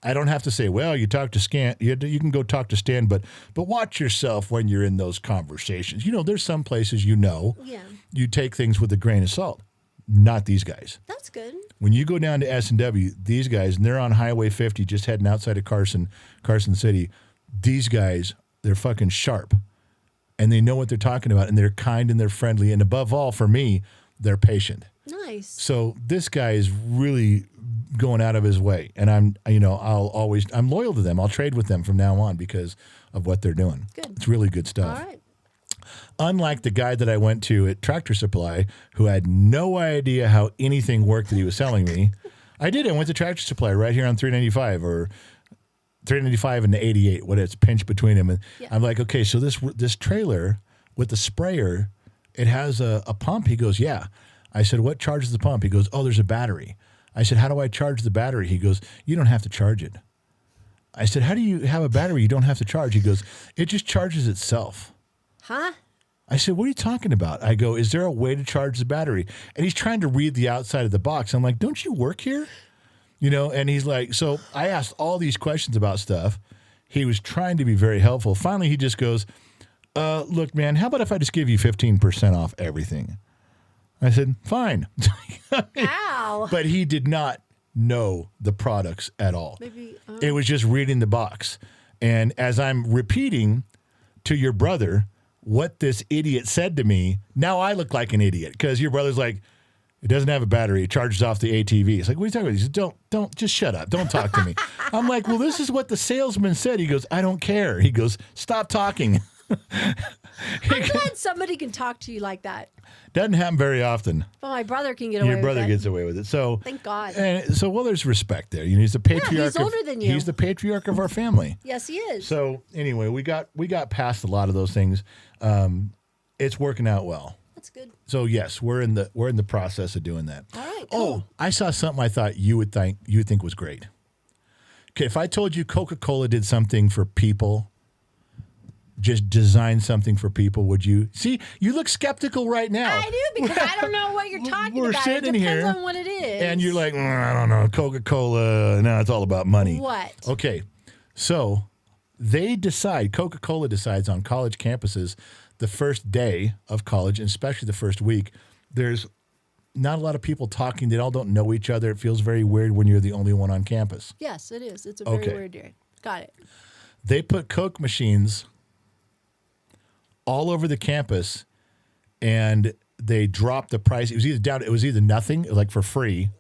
I don't have to say, well, you talk to Stan, you can go talk to Stan, but watch yourself when you're in those conversations. There's some places you take things with a grain of salt. Not these guys. That's good. When you go down to S&W, these guys, and they're on Highway 50, just heading outside of Carson City, these guys, they're fucking sharp. And they know what they're talking about, and they're kind and they're friendly. And above all, for me, they're patient. Nice. So this guy is really going out of his way. And I'm loyal to them. I'll trade with them from now on because of what they're doing. Good. It's really good stuff. All right. Unlike the guy that I went to at Tractor Supply, who had no idea how anything worked that he was selling me, I went to Tractor Supply right here on 395 or 395 and the 88, when it's pinched between them. And I'm like, okay, so this trailer with the sprayer, it has a pump. He goes, yeah. I said, what charges the pump? He goes, oh, there's a battery. I said, how do I charge the battery? He goes, you don't have to charge it. I said, how do you have a battery you don't have to charge? He goes, it just charges itself. Huh? I said, what are you talking about? I go, is there a way to charge the battery? And he's trying to read the outside of the box. I'm like, don't you work here? And he's like, so I asked all these questions about stuff. He was trying to be very helpful. Finally, he just goes, look, man, how about if I just give you 15% off everything? I said, fine. Ow. But he did not know the products at all. Maybe It was just reading the box. And as I'm repeating to your brother what this idiot said to me, now I look like an idiot because your brother's like, it doesn't have a battery. It charges off the ATV. It's like, what are you talking about? He said, don't, just shut up. Don't talk to me. I'm like, well, this is what the salesman said. He goes, I don't care. He goes, stop talking. I'm glad somebody can talk to you like that. Doesn't happen very often. But my brother can get away with it. Your brother gets away with it. So thank God. And so, well, there's respect there. He's the patriarch. Yeah, he's older than you. He's the patriarch of our family. Yes, he is. So anyway, we got past a lot of those things. It's working out well. That's good. So yes, we're in the process of doing that. All right. Cool. Oh, I saw something I thought you would think was great. Okay, if I told you Coca-Cola did something for people, just designed something for people, would you? See, you look skeptical right now. I do because I don't know what you're talking We're about. sitting It depends here, on what it is. and you're like, I don't know, Coca-Cola. No, it's all about money. What? Okay, so Coca-Cola decides on college campuses the first day of college, and especially the first week, there's not a lot of people talking. They all don't know each other. It feels very weird when you're the only one on campus. Yes, it is. It's a very weird day. Got it. They put Coke machines all over the campus, and they dropped the price. It was either nothing, like for free.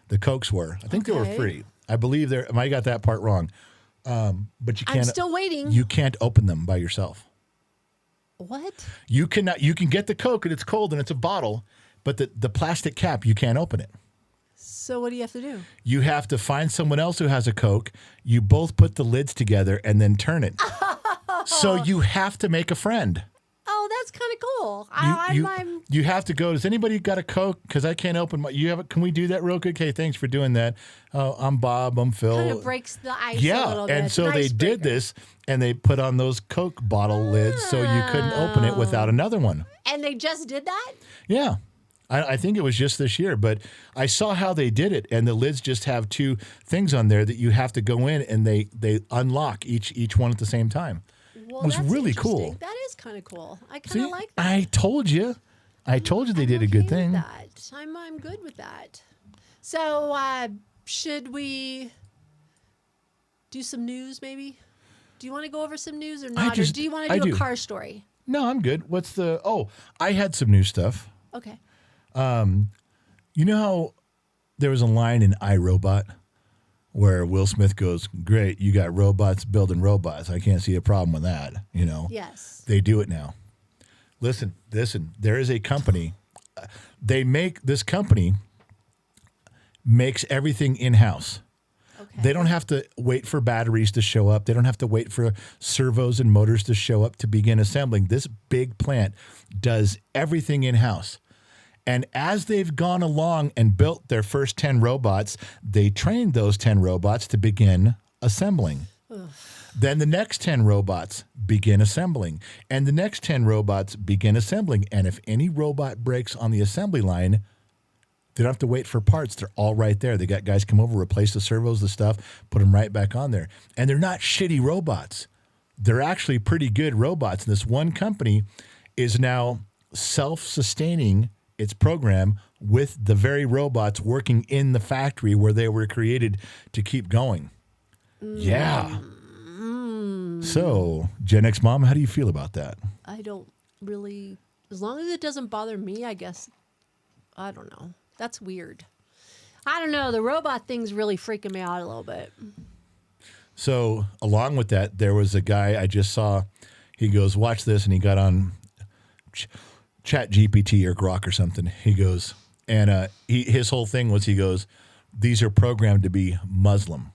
The Cokes were. I think they were free. I believe I might have got that part wrong. But you can't. I'm still waiting. You can't open them by yourself. What? You cannot. You can get the Coke and it's cold and it's a bottle, but the plastic cap, you can't open it. So what do you have to do? You have to find someone else who has a Coke. You both put the lids together and then turn it. So you have to make a friend. Oh, that's kind of cool. You have to go. Does anybody got a Coke? Because I can't open my. Can we do that real quick? Hey, thanks for doing that. Oh, I'm Bob. I'm Phil. Kind of breaks the ice a little bit. And so they did this, and they put on those Coke bottle lids so you couldn't open it without another one. And they just did that? Yeah. I think it was just this year, but I saw how they did it, and the lids just have two things on there that you have to go in, and they unlock each one at the same time. Well, it was really cool. That is kind of cool. I kind of like that. I told you they did a good thing. I'm good with that. So should we do some news maybe? Do you want to go over some news or not? Or do you want to do a car story? No, I'm good. I had some new stuff. Okay. You know how there was a line in iRobot where Will Smith goes, great, you got robots building robots. I can't see a problem with that, Yes. They do it now. Listen, there is a company. This company makes everything in-house. Okay. They don't have to wait for batteries to show up. They don't have to wait for servos and motors to show up to begin assembling. This big plant does everything in-house. And as they've gone along and built their first 10 robots, they trained those 10 robots to begin assembling. Ugh. Then the next 10 robots begin assembling. And the next 10 robots begin assembling. And if any robot breaks on the assembly line, They don't have to wait for parts. They're all right there. They got guys come over, replace the servos, the stuff, put them right back on there. And they're not shitty robots. They're actually pretty good robots. And this one company is now self-sustaining its program with the very robots working in the factory where they were created to keep going. Yeah. So, GenXMom, how do you feel about that? I don't really, as long as it doesn't bother me, I guess, I don't know. That's weird. I don't know. The robot thing's really freaking me out a little bit. So, along with that, there was a guy I just saw. He goes, watch this, and he got on Chat GPT or Grok or something. He goes, and his whole thing was, he goes, these are programmed to be Muslim.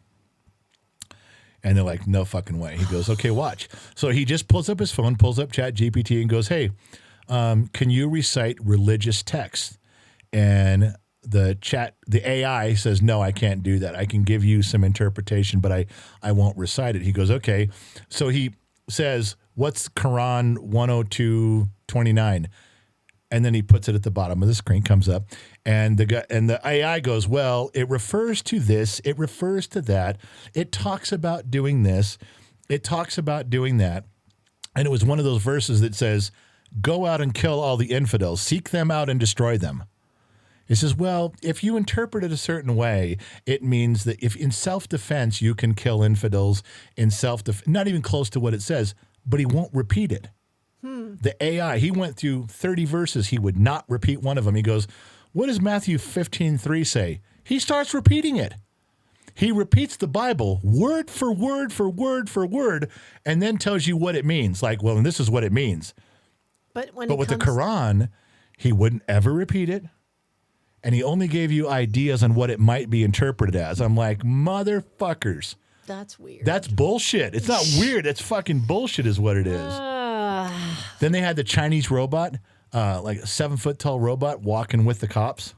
And they're like, no fucking way. He goes, okay, watch. So he just pulls up his phone, pulls up Chat GPT, and goes, hey, can you recite religious text? And the AI says, no, I can't do that. I can give you some interpretation, but I won't recite it. He goes, okay. So he says, what's Quran 102:29? And then he puts it at the bottom of the screen, comes up, and the AI goes, well, it refers to this, it refers to that, it talks about doing this, it talks about doing that. And it was one of those verses that says, go out and kill all the infidels, seek them out and destroy them. It says, well, if you interpret it a certain way, it means that if in self-defense you can kill infidels in self-defense, not even close to what it says, but he won't repeat it. The AI, he went through 30 verses. He would not repeat one of them. He goes, what does Matthew 15:3 say? He starts repeating it. He repeats the Bible word for word for word for word and then tells you what it means. Like, well, and this is what it means. But with the Quran, he wouldn't ever repeat it. And he only gave you ideas on what it might be interpreted as. I'm like, motherfuckers. That's weird. That's bullshit. It's not weird. It's fucking bullshit is what it is. Then they had the Chinese robot, like a 7-foot tall robot walking with the cops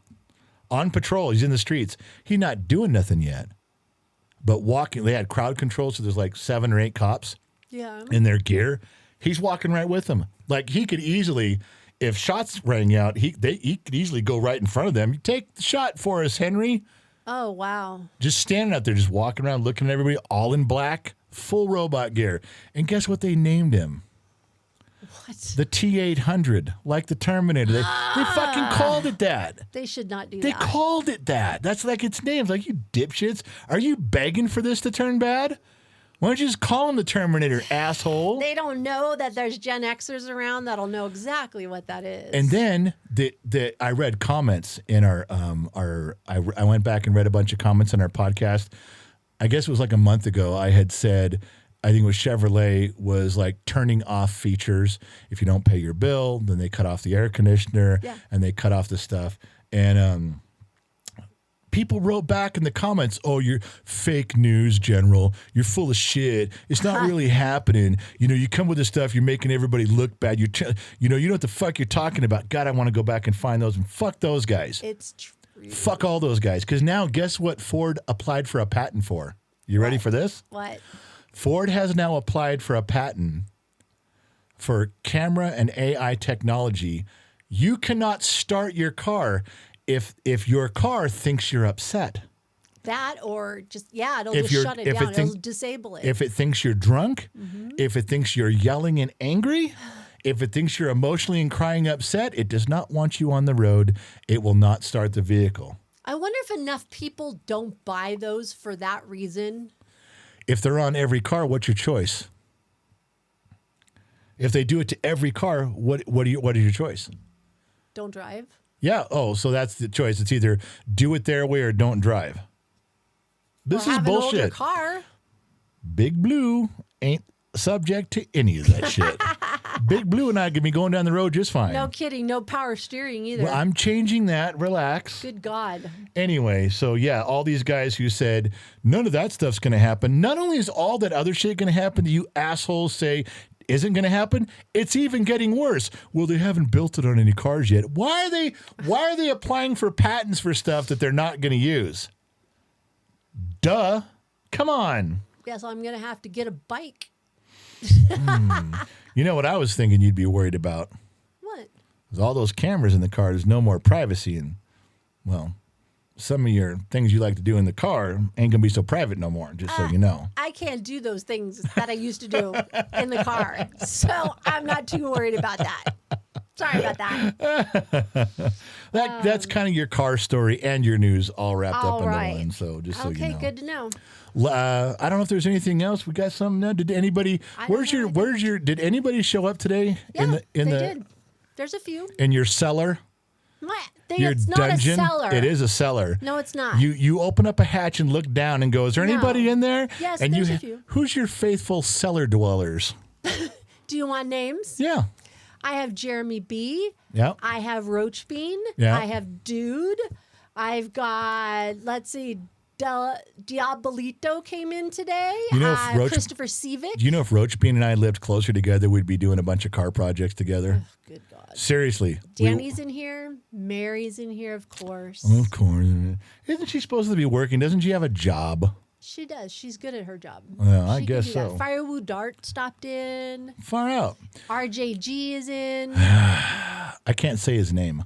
on patrol. He's in the streets. He's not doing nothing yet, but walking. They had crowd control, so there's like 7 or 8 cops in their gear. He's walking right with them. Like he could easily, if shots rang out, he could easily go right in front of them. Take the shot for us, Henry. Oh, wow. Just standing out there, just walking around, looking at everybody, all in black, full robot gear. And guess what they named him? What? The T-800, like the Terminator. They fucking called it that. They should not do They that. called it that. That's like its name. Like, you dipshits. Are you begging for this to turn bad? Why don't you just call him the Terminator, asshole? They don't know that there's Gen Xers around that'll know exactly what that is. And then I read comments in I went back and read a bunch of comments on our podcast. I guess it was like a month ago. I had said, I think it was Chevrolet was like turning off features. If you don't pay your bill, then they cut off the air conditioner and they cut off the stuff. And people wrote back in the comments, oh, you're fake news, General. You're full of shit. It's not really happening. You know, you come with this stuff, you're making everybody look bad. You know what the fuck you're talking about. God, I want to go back and find those and fuck those guys. It's true. Fuck all those guys. Because now guess what Ford applied for a patent for? You ready for this? What? Ford has now applied for a patent for camera and AI technology. You cannot start your car if your car thinks you're upset. That or just, it'll just shut it down. It'll disable it. If it thinks you're drunk, if it thinks you're yelling and angry, if it thinks you're emotionally and crying upset, it does not want you on the road. It will not start the vehicle. I wonder if enough people don't buy those for that reason. If they're on every car, what's your choice? If they do it to every car, what is your choice? Don't drive. Yeah. Oh, so that's the choice. It's either do it their way or don't drive. This is bullshit. An older car. Big Blue ain't subject to any of that shit. Big Blue and I can be going down the road just fine. No kidding. No power steering either. Well, I'm changing that. Relax. Good God. Anyway, so yeah, all these guys who said none of that stuff's going to happen. Not only is all that other shit going to happen that you assholes say isn't going to happen, it's even getting worse. Well, they haven't built it on any cars yet. Why are they applying for patents for stuff that they're not going to use? Duh. Come on. Yes, I'm going to have to get a bike. You know what I was thinking you'd be worried about? What? With all those cameras in the car, there's no more privacy. And well, some of your things you like to do in the car ain't going to be so private no more, just so you know. I can't do those things that I used to do in the car. So I'm not too worried about that. Sorry about that. That's kind of your car story and your news all wrapped up into right. one. So just so you know. Okay, good to know. I don't know if there's anything else. We got something now. Did anybody? Did anybody show up today? Yeah, they did. There's a few. In your cellar? Your It's not dungeon? a cellar. It is a cellar. No, it's not. You open up a hatch and look down and go, is there anybody in there? Yes, and there's a few. Who's your faithful cellar dwellers? Do you want names? Yeah. I have Jeremy B. Yeah. I have Roach Bean. Yeah. I have Dude. I've got, let's see, Diabolito came in today. You know, if Christopher Sevick. Do you know if Roach Bean and I lived closer together, we'd be doing a bunch of car projects together? Oh, good God. Seriously. Danny's in here. Mary's in here, of course. Of course. Isn't she supposed to be working? Doesn't she have a job? She does. She's good at her job. Well, I She guess can do so. that. Firewoo Dart stopped in. Far out. RJG is in. I can't say his name.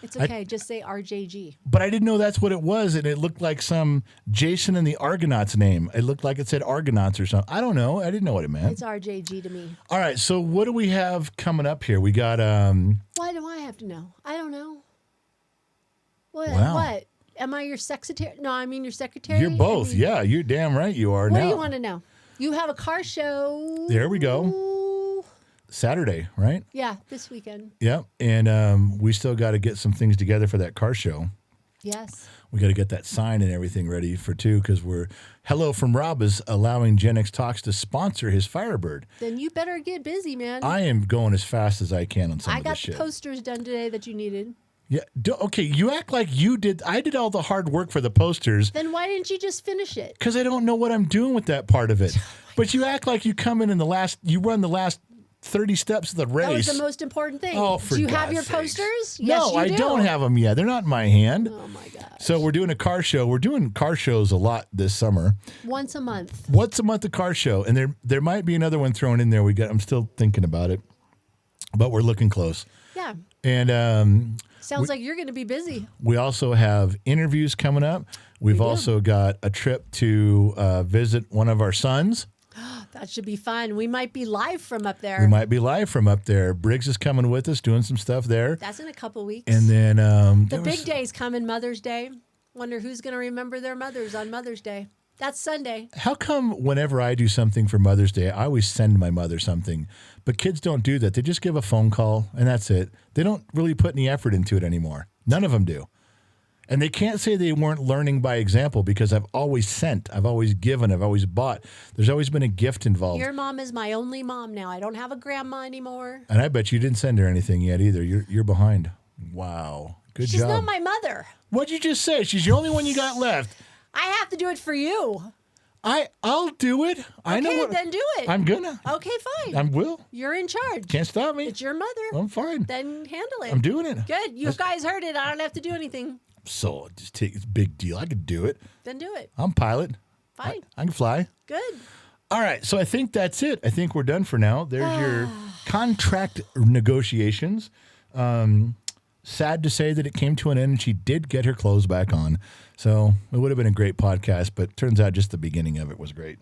It's okay. Just say RJG. But I didn't know that's what it was, and it looked like some Jason and the Argonauts name. It looked like it said Argonauts or something. I don't know. I didn't know what it meant. It's RJG to me. All right, so what do we have coming up here? We got Why do I have to know? I don't know. What? Wow. What? Am I your secretary? No, I mean your secretary. You're both. Yeah, you're damn right you are What now. do you want to know? You have a car show. There we go. Saturday, right? Yeah, this weekend. Yep. And we still got to get some things together for that car show. Yes. We got to get that sign and everything ready for too, because Hello from Rob is allowing GenXtalks to sponsor his Firebird. Then you better get busy, man. I am going as fast as I can on some I of got this the shit. posters done today that you needed. Yeah. Okay. You act like you did. I did all the hard work for the posters Then why didn't you just finish it? because I don't know what I'm doing with that part of it. But you act like you come in you run the last 30 steps of the race. That was the most important thing. Oh, for Do you have God's your sakes. posters? No, Yes, you I do. don't have them yet. They're not in my hand. Oh my gosh. So we're doing a car show. We're doing car shows a lot this summer. Once a month. Once a month, a car show, and there might be another one thrown in there. I'm still thinking about it, but we're looking close. Yeah. And Sounds like you're going to be busy. we also have interviews coming up. We've also got a trip to visit one of our sons. That should be fun. We might be live from up there. We might be live from up there. Briggs is coming with us, doing some stuff there. That's in a couple weeks. And then the big day's coming, Mother's Day. Wonder who's going to remember their mothers on Mother's Day. That's Sunday. How come whenever I do something for Mother's Day, I always send my mother something, but kids don't do that. They just give a phone call and that's it. They don't really put any effort into it anymore. None of them do. And they can't say they weren't learning by example because I've always sent, I've always given, I've always bought. There's always been a gift involved. Your mom is my only mom now. I don't have a grandma anymore. And I bet you didn't send her anything yet either. You're behind. Wow. Good She's job. not my mother. What'd you just say? She's the only one you got left. I have to do it for you. I'll do it. I know Okay, what, then do it. I'm gonna. Okay, fine. I will. You're in charge. Can't stop me. It's your mother. I'm fine. Then handle it. I'm doing it. Good. You guys heard it. I don't have to do anything. So just take it's a big deal. I could do it. Then do it. I'm pilot. Fine. I can fly. Good. All right. So I think that's it. I think we're done for now. There's your contract negotiations. Sad to say that it came to an end and she did get her clothes back on. So it would have been a great podcast, but turns out just the beginning of it was great.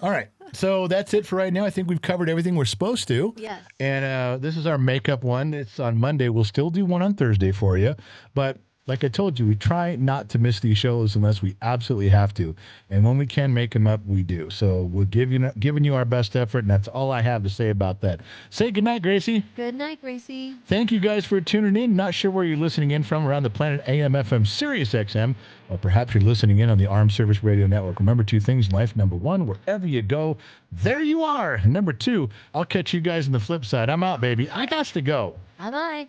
All right. So that's it for right now. I think we've covered everything we're supposed to. Yes. And this is our makeup one. It's on Monday. We'll still do one on Thursday for you. But like I told you, we try not to miss these shows unless we absolutely have to. And when we can make them up, we do. So we're giving you our best effort, and that's all I have to say about that. Say goodnight, Gracie. Good night, Gracie. Thank you guys for tuning in. Not sure where you're listening in from around the planet, AM, FM, Sirius XM, or perhaps you're listening in on the Armed Service Radio Network. Remember two things in life. Number one, wherever you go, there you are. And number two, I'll catch you guys on the flip side. I'm out, baby. I got to go. Bye-bye.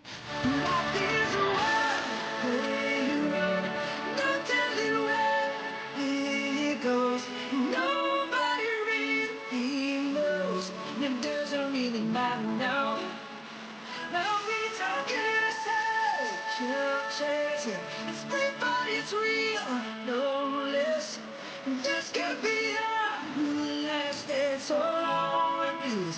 It's real, no less. Just can't be who last. It's all on the news.